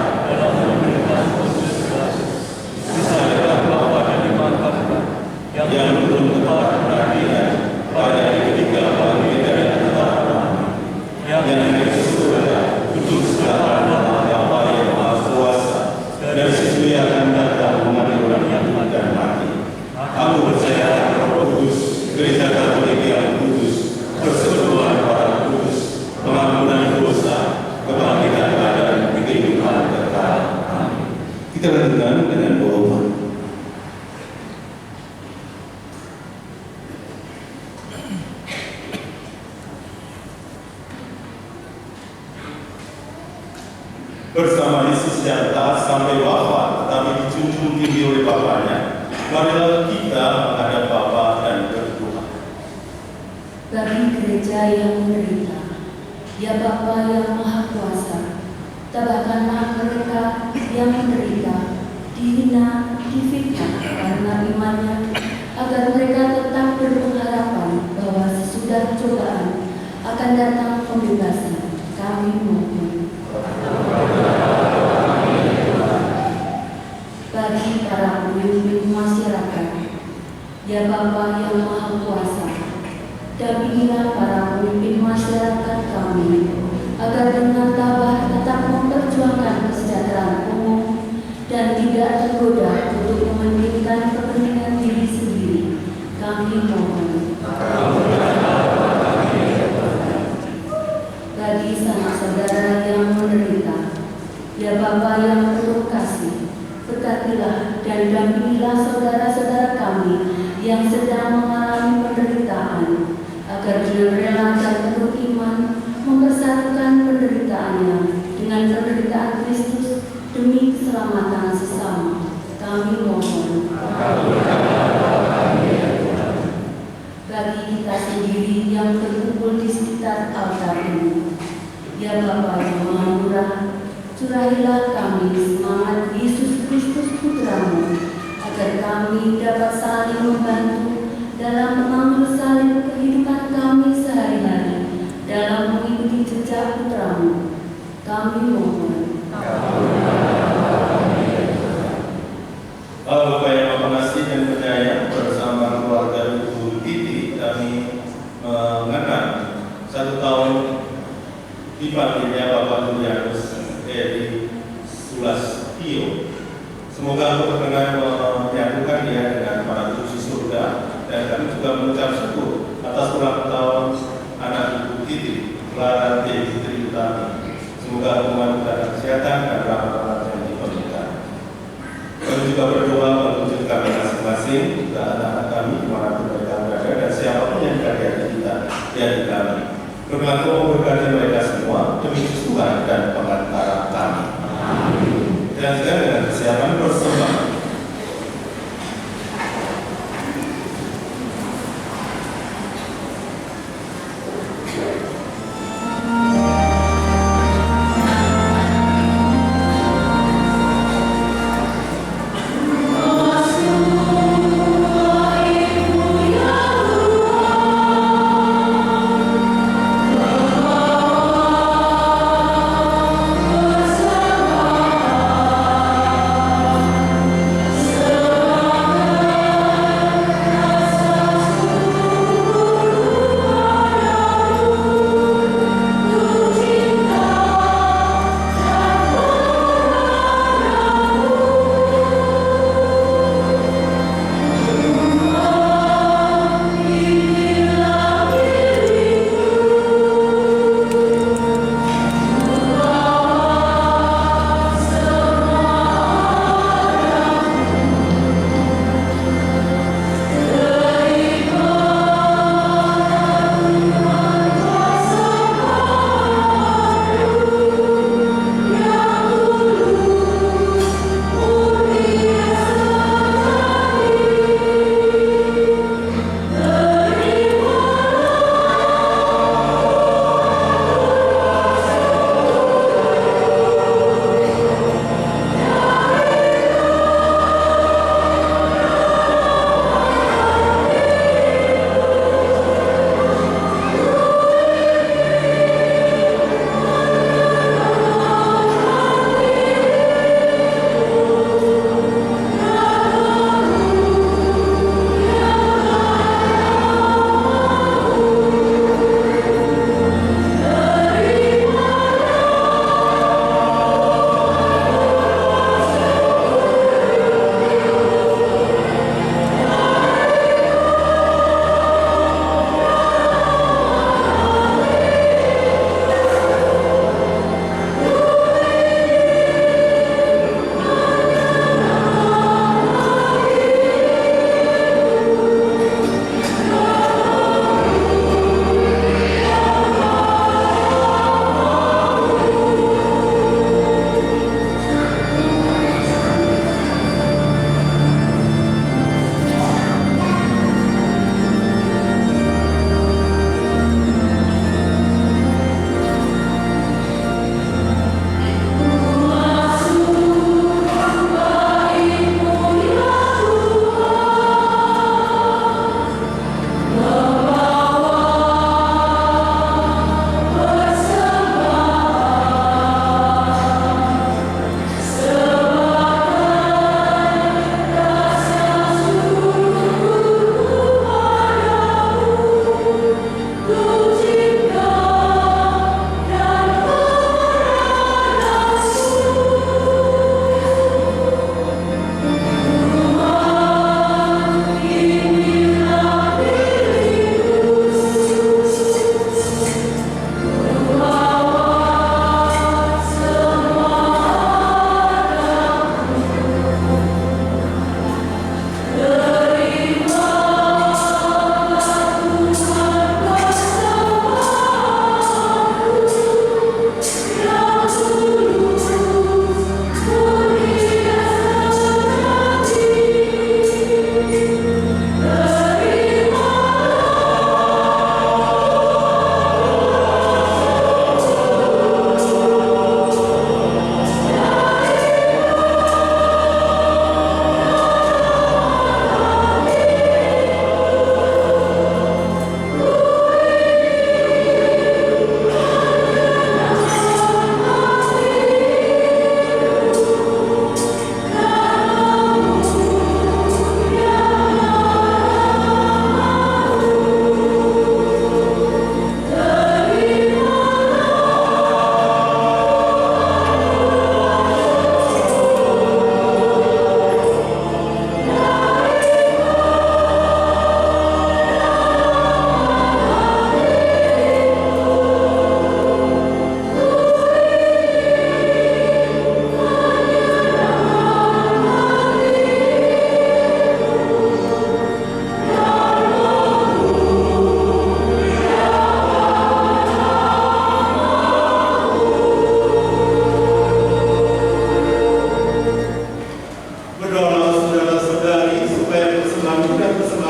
yang turun ke tempat pengadilan pada hari ketiga bangkit dari antara orang, yang naik ke surga, duduk sebelah kanan Bapa yang Maha Kuasa, dan sesuai akan datang memanggil orang yang hidup dan mati. Aku percaya Roh Kudus, Gereja Katolik yang kudus, persekutuan para kudus, pengampunan dosa, kebangkitan badan, kehidupan kekal. Amin. Kita lanjutkan dengan doa. Bersama Yesus yang taat sampai wafat, tetapi dijunjung tinggi oleh Bapaknya, marilah kita menghadap Bapa dan berdoa. Bagi gereja yang menderita, ya Bapa yang Maha Kuasa, tabahkanlah mereka yang menderita, dihina, difitnah karena imannya, agar mereka tetap berpengharapan bahwa sesudah cobaan akan datang pembebasan. Kami mohon. Bagi para pemimpin masyarakat, ya Bapa yang Maha Kuasa, dampingilah para pemimpin masyarakat kami, agar dengan tabah tetap memperjuangkan kesejahteraan umum dan tidak tergoda untuk mementingkan kepentingan diri sendiri. Kami mohon. dan dampingilah saudara-saudara kami yang sedang mengalami penderitaan, agar dengan rela dan penuh iman mempersatukan penderitaannya dengan penderitaan Kristus demi keselamatan sesama. Kami mohon. Bagi kita sendiri yang terkumpul di sekitar altar ini, ya Bapa yang Maha Murah, curahilah kami semangat Yesus Kristus Putramu, agar kami dapat saling membantu dalam mengambil salib kehidupan kami sehari-hari dalam mengikuti jejak Putramu. Kami mohon. Bapak yang pengasih dan penyayang, bersama keluarga Ibu Titi kami mengenang 1 tahun dipanggilnya Bapak Julianus dari Sulastio. Semoga Allah berkenan menyatukan dia dengan para kursi surga, dan kami juga mengucap syukur atas ulang tahun anak Ibu Titi, Clara Dewi Utami. Semoga hubungan dan kesehatan dan rahmat yang diberikan. Kami juga berdoa untuk kami masing-masing dan anak-anak kami dimanapun mereka berada, dan siapapun yang berada di kita, di kami. Berkata memberkati mereka semua demi Tuhan dan pengantara kami. Dan sekarang dengan kesiapan persembahan.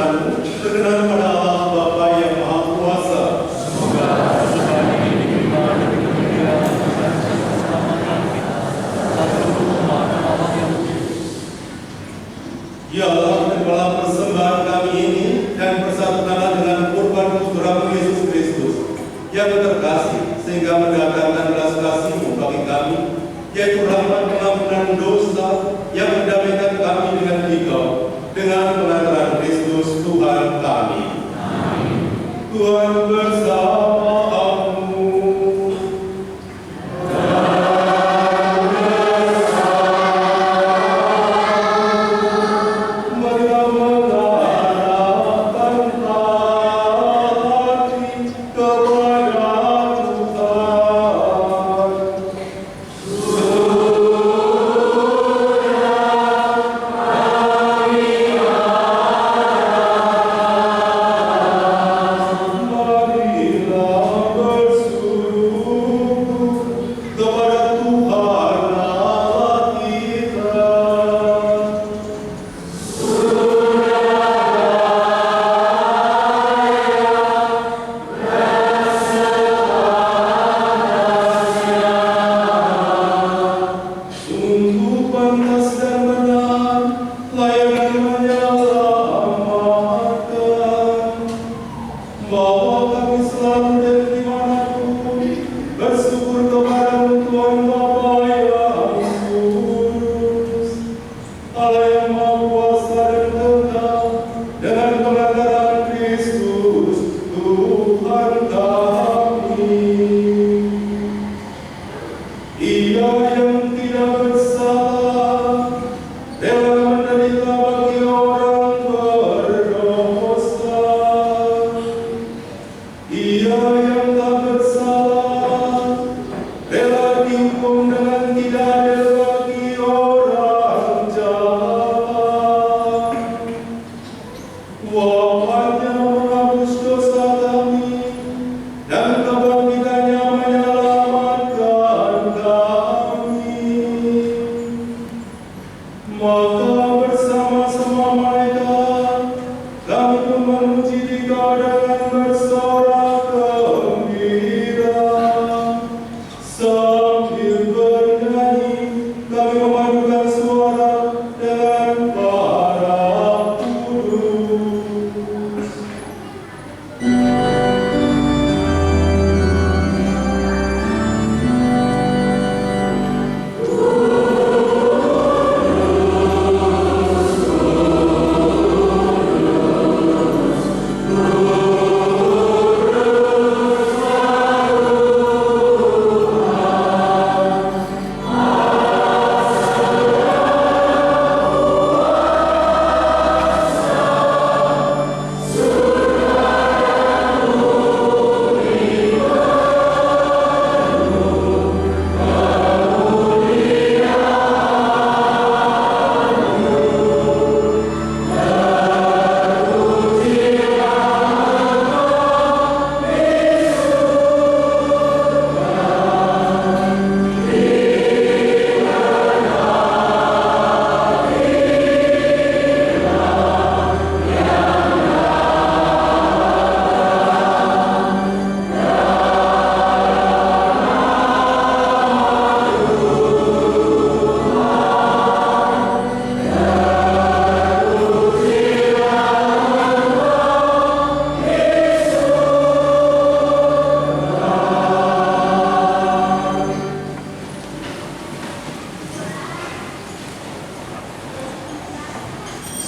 firman-Mu berkenan pada Allah Bapa yang Maha Kuasa. Ya Allah, terimalah persembahan kami ini dan persatukanlah dengan kurban putra Yesus Kristus yang terkasih, sehingga mendatangkan belas kasih-Mu bagi kami, yaitu rahmat pengampunan dosa yang mendamaikan kami dengan Engkau, dengan pengantaran Kristus Tuhan kami. Amin. Tuhan bersama-Mu.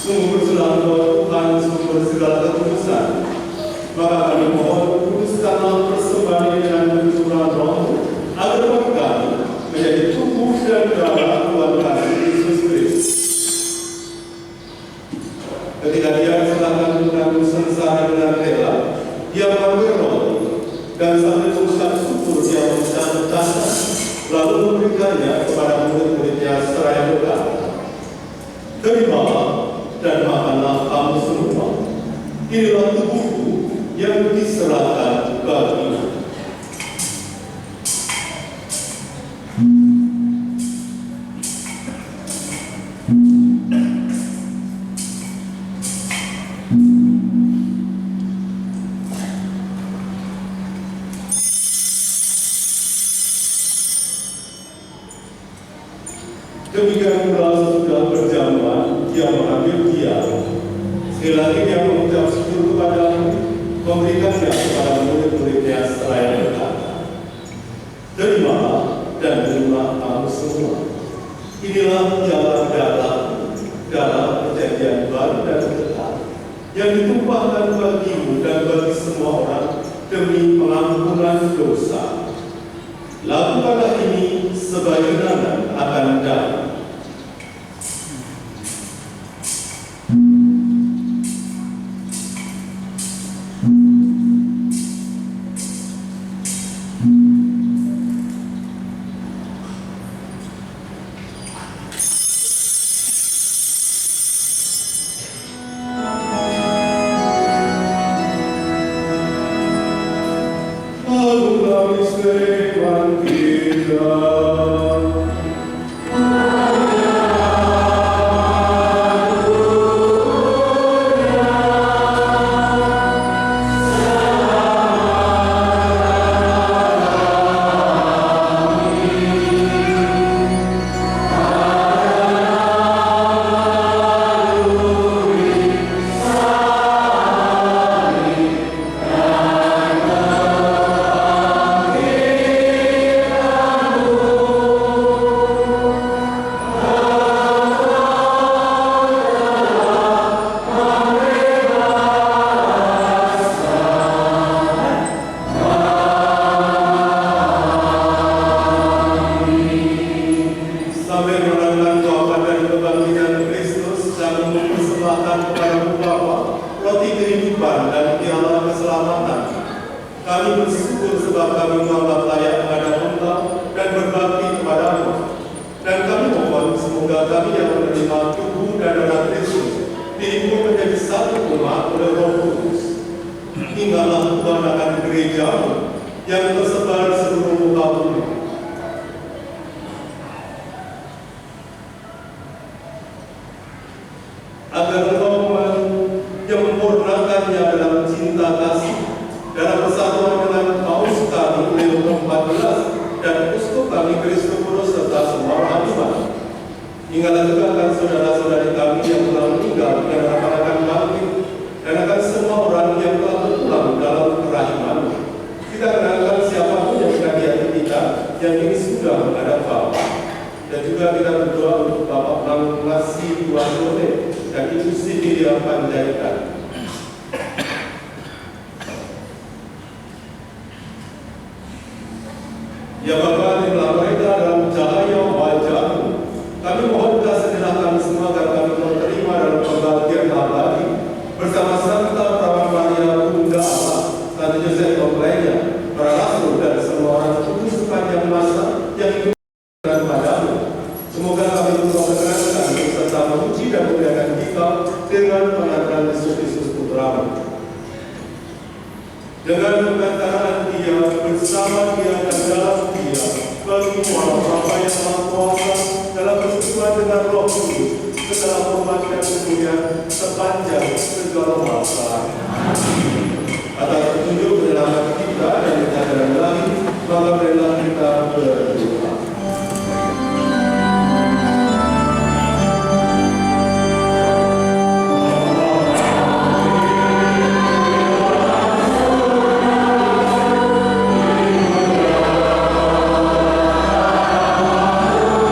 Sungguh berserah Tuhan, sumber segala ketulusan. Maka kami mohon, kuduskanlah persembahan ini dengan pencurahan Roh, agar bagi kami menjadi tubuh dan darah Tuhan kami Yesus Kristus. Ketika Dia serahkan menanggung sengsara dengan rela, Dia mengambil roti dan sambil mengucap syukur Dia mengucap tangan, lalu memberikannya kepada murid-muridnya seraya berkata, "Terimalah dan makanlah kamu semua. Inilah tubuhku yang diserahkan bagimu." Sekali lagi dia mengucap syukur kepadamu, memberikannya kepada murid-muridnya seraya berkata, terimalah dan terima kamu semua. Inilah jalan dalam perjanjian baru dan kekal yang ditumpahkan bagimu dan bagi semua orang demi pengampunan dosa. Lakukanlah ini sebagai kenangan akan damai. Agar engkau menyempurnakannya dalam cinta kasih, dalam persatuan dengan Paus kami Leo ke-14 dan Uskup kami Kristoforus serta semua orang iman. Ingatlah juga akan saudara-saudari kami yang telah meninggal dan akan bangkit, dan akan semua orang yang telah berpulang dalam kerahiman. Kita kenalkan siapapun yang sudah di hati kita yang ini sudah menghadap Bapa. Dan juga kita berdoa untuk Bapak Prangulasi Tuan Sore dan Ibu Sidiria Panjaitan. Ya Bapa, inilah mereka dalam cahaya wajah-Mu. Kami mohon kasih kami semua agar kami menerima dalam pembagian abadi bersama Santa Perawan Maria Bunda Allah, Santa Joseph Lainnya, para rasul dan semua orang kudus sepanjang masa yang hidup dan padamu. Semoga kami juga mengenalkan serta memuji dan memuliakan kita dengan pengadilan Yesus Kristus Putra-Mu. Dengan perkataan Dia, bersama Dia dan dalam Dia, bagi Allah Bapa yang Maha Kuasa dalam persekutuan dengan Roh Kudus, segala hormat dan kemuliaan sepanjang segala masa. Atas petunjuk penyelamat kita dan kehadiran lain, maka marilah kita berdoa. Amin.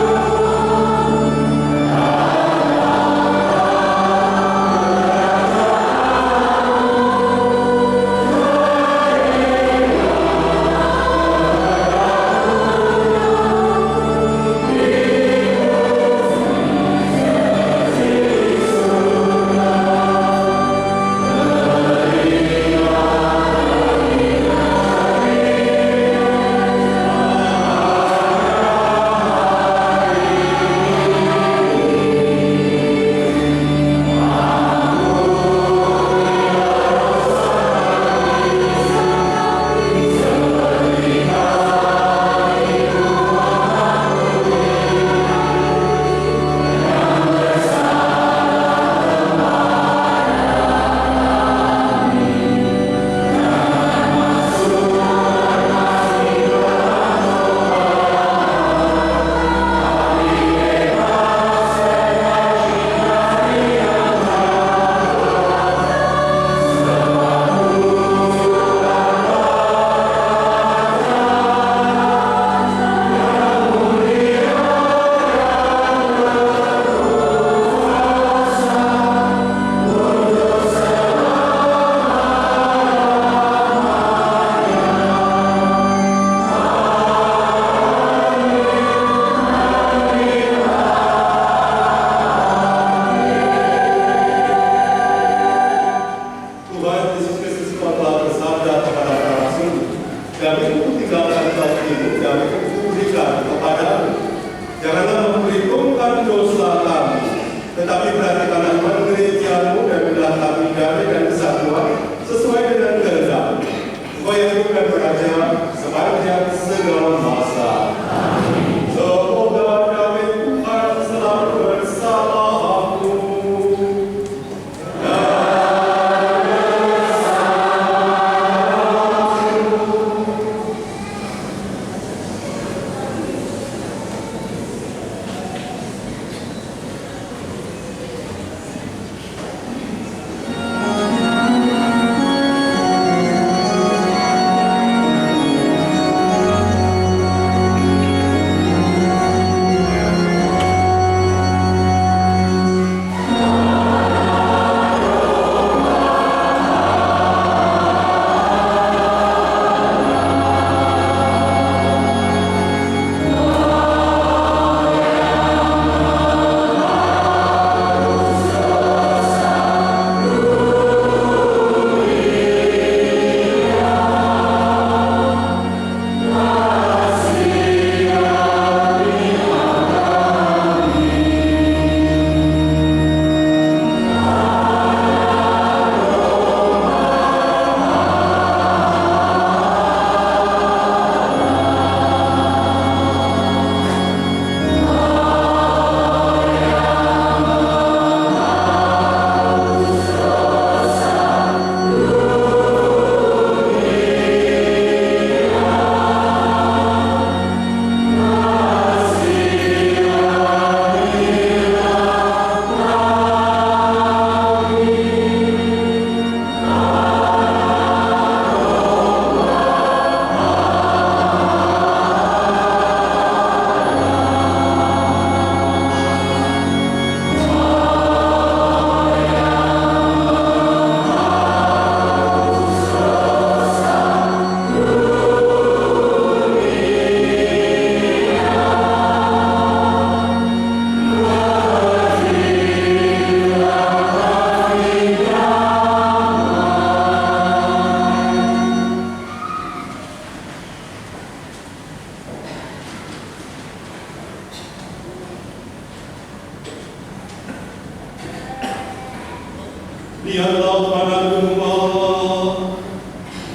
Dialah anak Tuhan,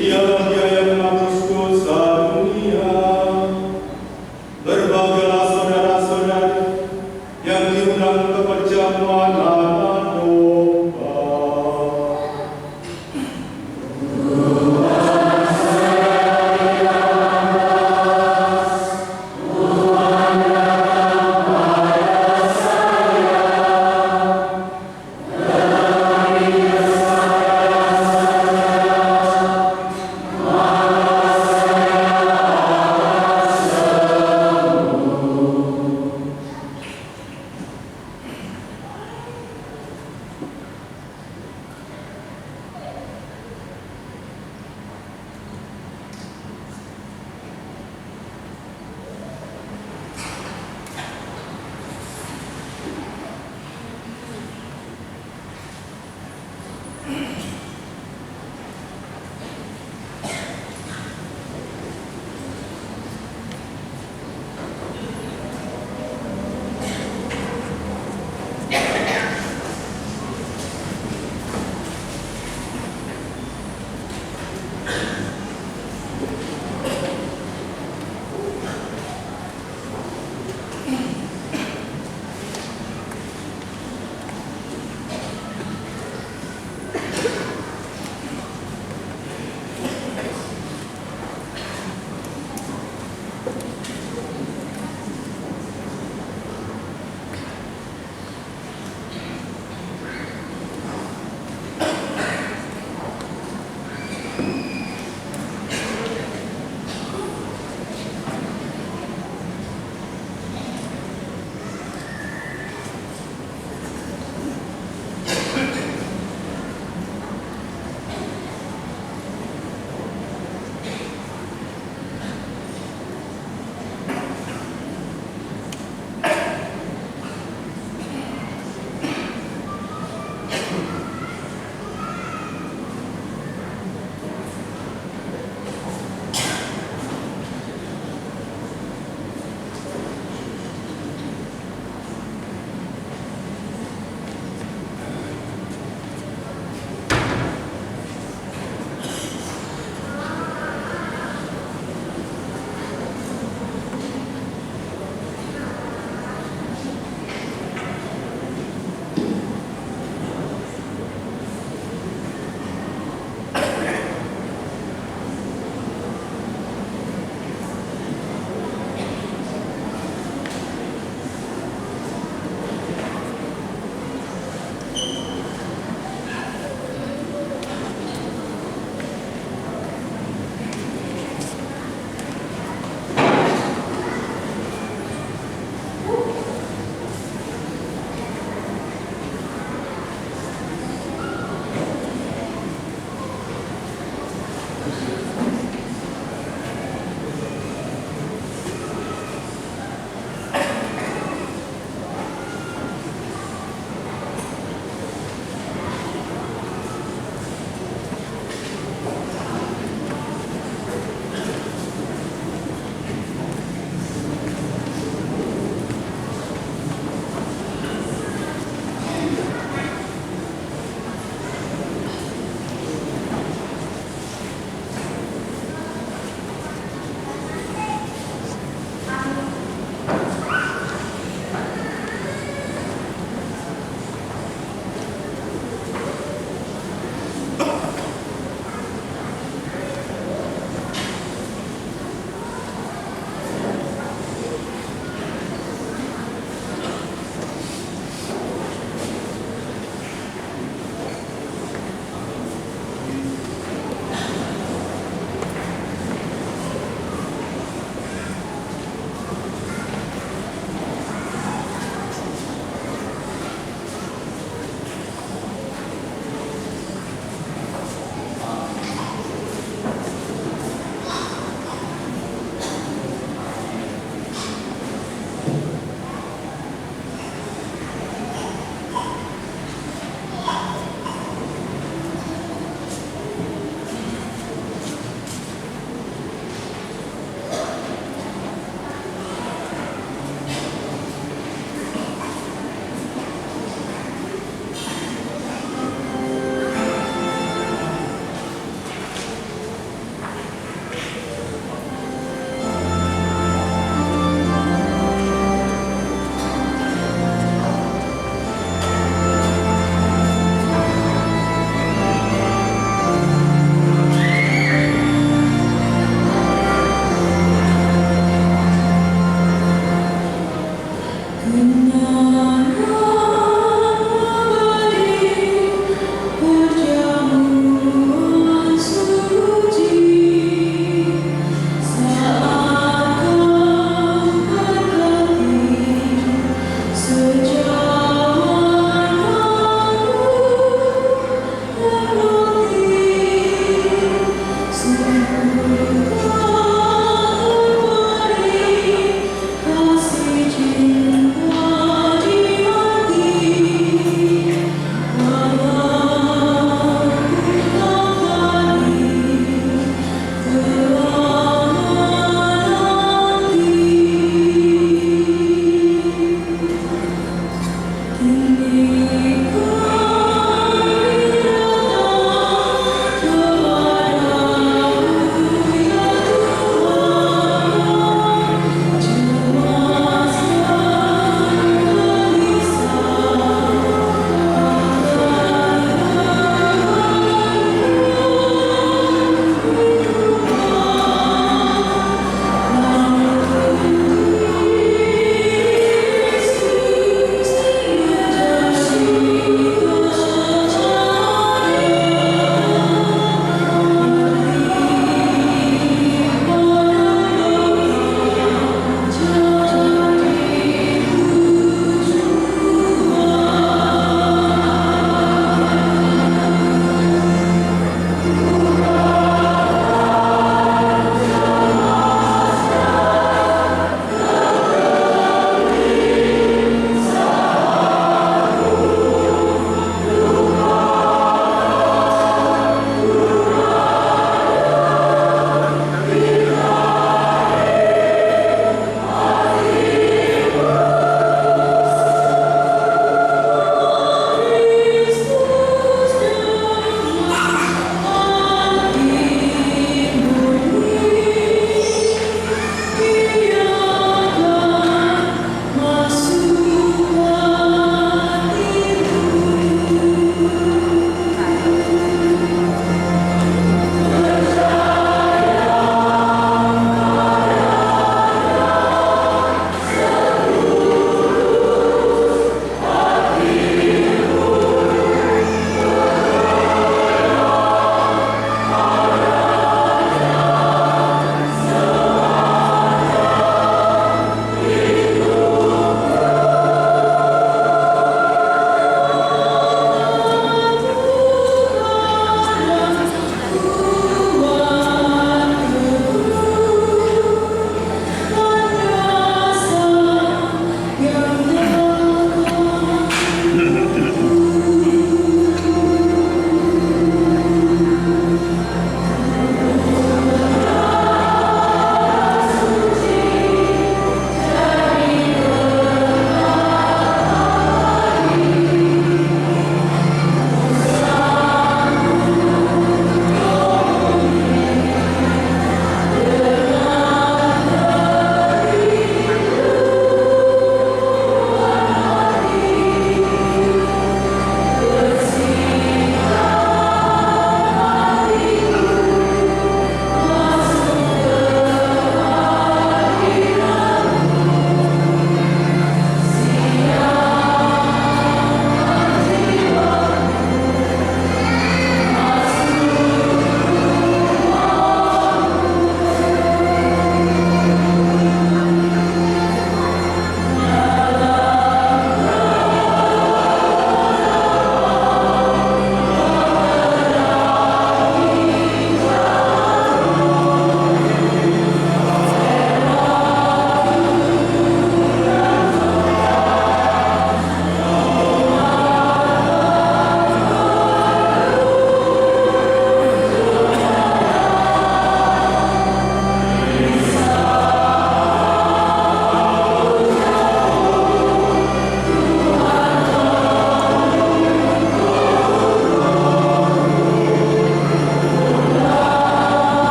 dialah Dia yang menghapus dosa dunia. Berbahagialah saudara-saudari yang diundang ke perjamuan anak domba.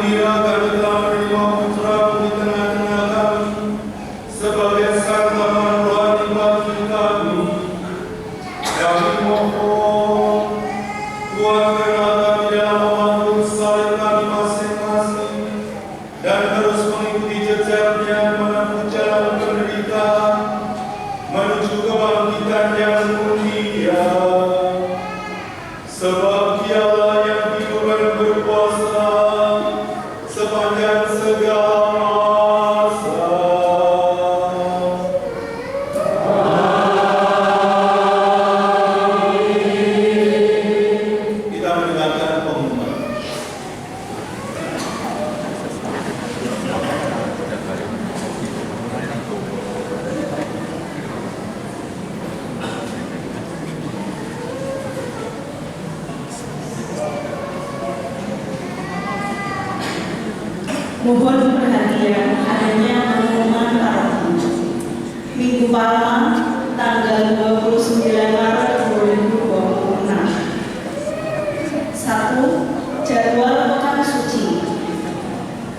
gembira kami telah menerima putra-Mu di tengah-tengah kami sebagai santapan rohani bagi kami. Kami mohon Tuhan gerakkan di dalam memandu salib kami masing-masing dan terus mengikuti jejaknya menempuh jalan penderitaan menuju kebangkitan yang mulia. Sebab Dialah yang hidup dan berkuasa sepanjang segala masa. Kita mendengarkan pengumuman. Mohon perhatian adanya pengumuman paroki. Minggu Palma tanggal 29 Maret 2026. 1. Jadwal Pekan Suci.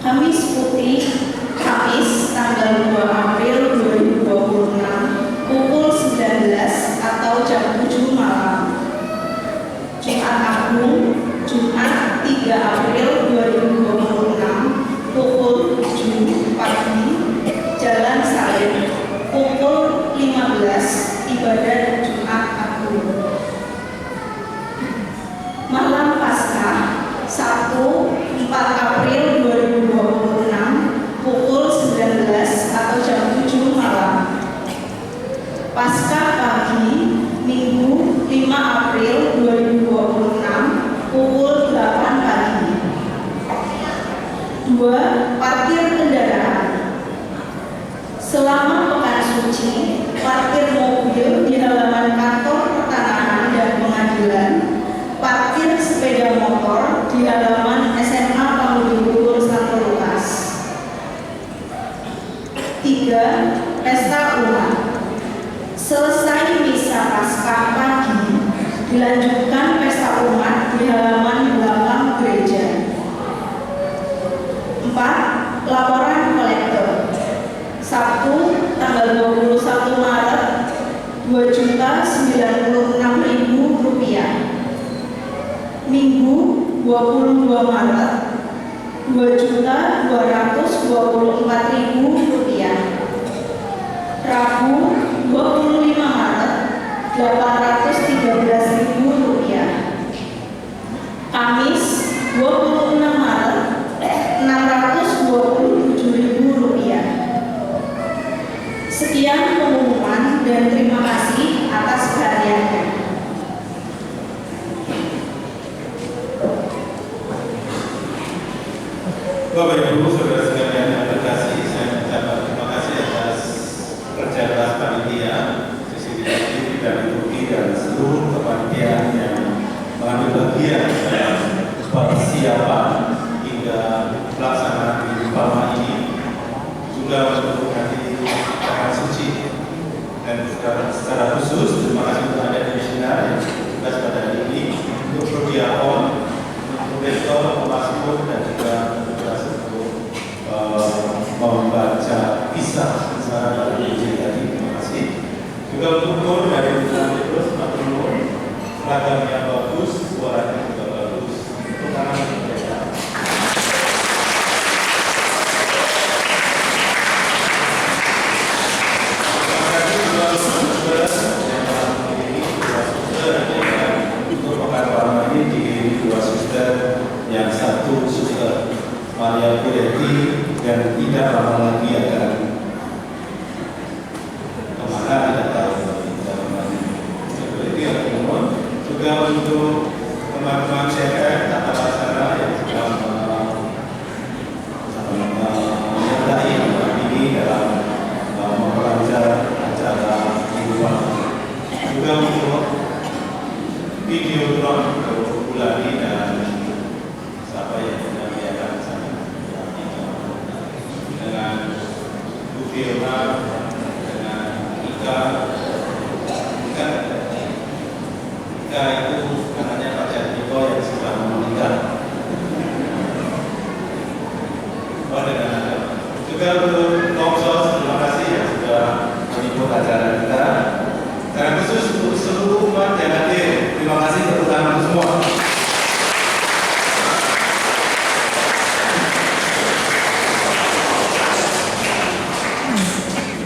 Kamis Putih, Kamis tanggal 2 April 2026 pukul 19 atau jam 7 malam. Jumat Agung, Jumat 3 April 2026 pukul 7 pagi, Jalan Salim, pukul 15, ibadat Jumat Agung. Malam Paskah, Sabtu 4 April 2026 pukul 19 atau jam 7 malam. Paskah pagi, Minggu 5 April 2026 pukul 8 pagi. 2. Parkir kendaraan. Selama Pekan Suci, parkir mobil di halaman kantor pertanahan dan pengadilan, parkir sepeda motor di halaman SMA Pamudi Santo Lukas. 3. Pesta umat. Selesai misa Paskah pagi, dilanjutkan pesta umat di halaman belakang gereja. 4. Laporan kolektor. Sabtu tanggal 21 Maret Rp2.096.000. Minggu 22 Maret Rp2.224.000. Rabu 25 Maret Rp813.000. Kamis 26 Maret Rp627.000. Sekian pengumuman dan terima kasih atas perhatiannya. Bapak Ibu, saudara sekalian yang terkasih, saya mengucapkan terima kasih atas kerja keras panitia, CCTV dan Turki dan seluruh kepanitiaan yang mengambil bagian dalam persiapan hingga pelaksanaan Minggu Palma ini, juga untuk nanti Pekan Suci. Dan secara khusus terima kasih untuk Anda di sini yang bertugas pada hari ini untuk Prodiakon, untuk Rektor, Pemasmur dan juga bertugas untuk membaca kisah dari Injil tadi. Terima kasih. Juga untuk Nur dari Terus Matur, seragamnya bagus, suaranya juga bagus. Untuk anak-anak mereka. Untuk Pekan Palma ini di dua suster, yang satu suster Maria Puretti dan tidak lama lagi akan kemana tidak tahu. Jadi aku mohon juga untuk teman-teman CPR tata laksana yang sudah menyertai ini dalam mempelajari acara Minggu Palma. Juga untuk videotron untuk Bulani dan siapa yang sudah lihat sana dengan Bu Firma, dengan Ika itu anaknya Pak Jatmiko yang sudah menikah. Juga untuk Tomsos, terima kasih yang sudah meliput acara kita. Dan khusus untuk seluruh umat yang hadir, terima kasih tepuk tangan untuk semua.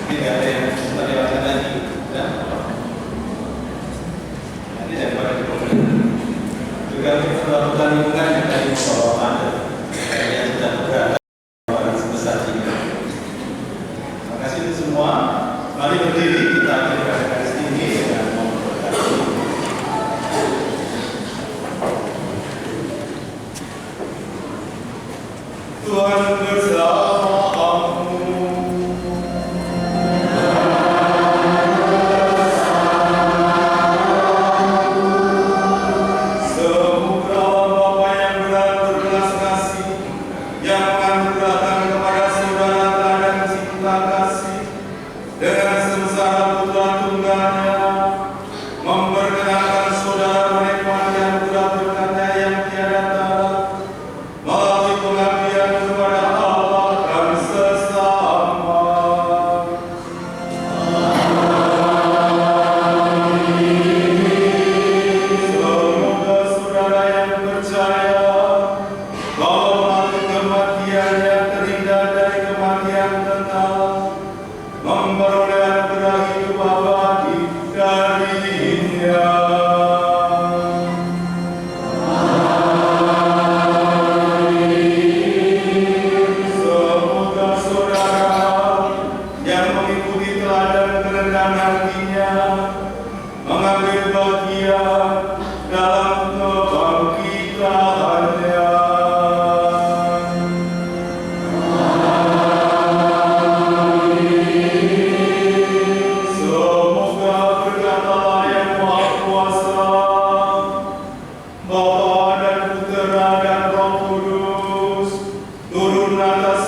Tidak ada yang terlewatkan lagi. Ini daripada di program. Juga peraturan lingkungan yang tadi membawa Anda yang sudah bergerak orang sebesar ini. Terima kasih untuk semua. Mari berdiri kita akhirkan garis ini dengan memberkati. Tuhan bersamamu. Semoga Bapa yang berbelas kasih, yang menganugerahkan kepada saudara teladan cinta kasih dengan sengsara putra tunggalnya, memperkenalkan saudara menikmati anugerah berkatnya yang tiada tara, melalui pengabdian kepada Allah dan sesama. Semoga saudara yang percaya bahwa melalui kematian yang terindah dari kematian kekal, memperoleh anugerah hidup abadi darinya. Semoga saudara yang mengikuti teladan kerendahan hatinya mengambil bagian dalam kebangkitannya. Semoga berkat Allah yang Maha Kuasa, Bapa dan Putera dan Roh Kudus, turun atas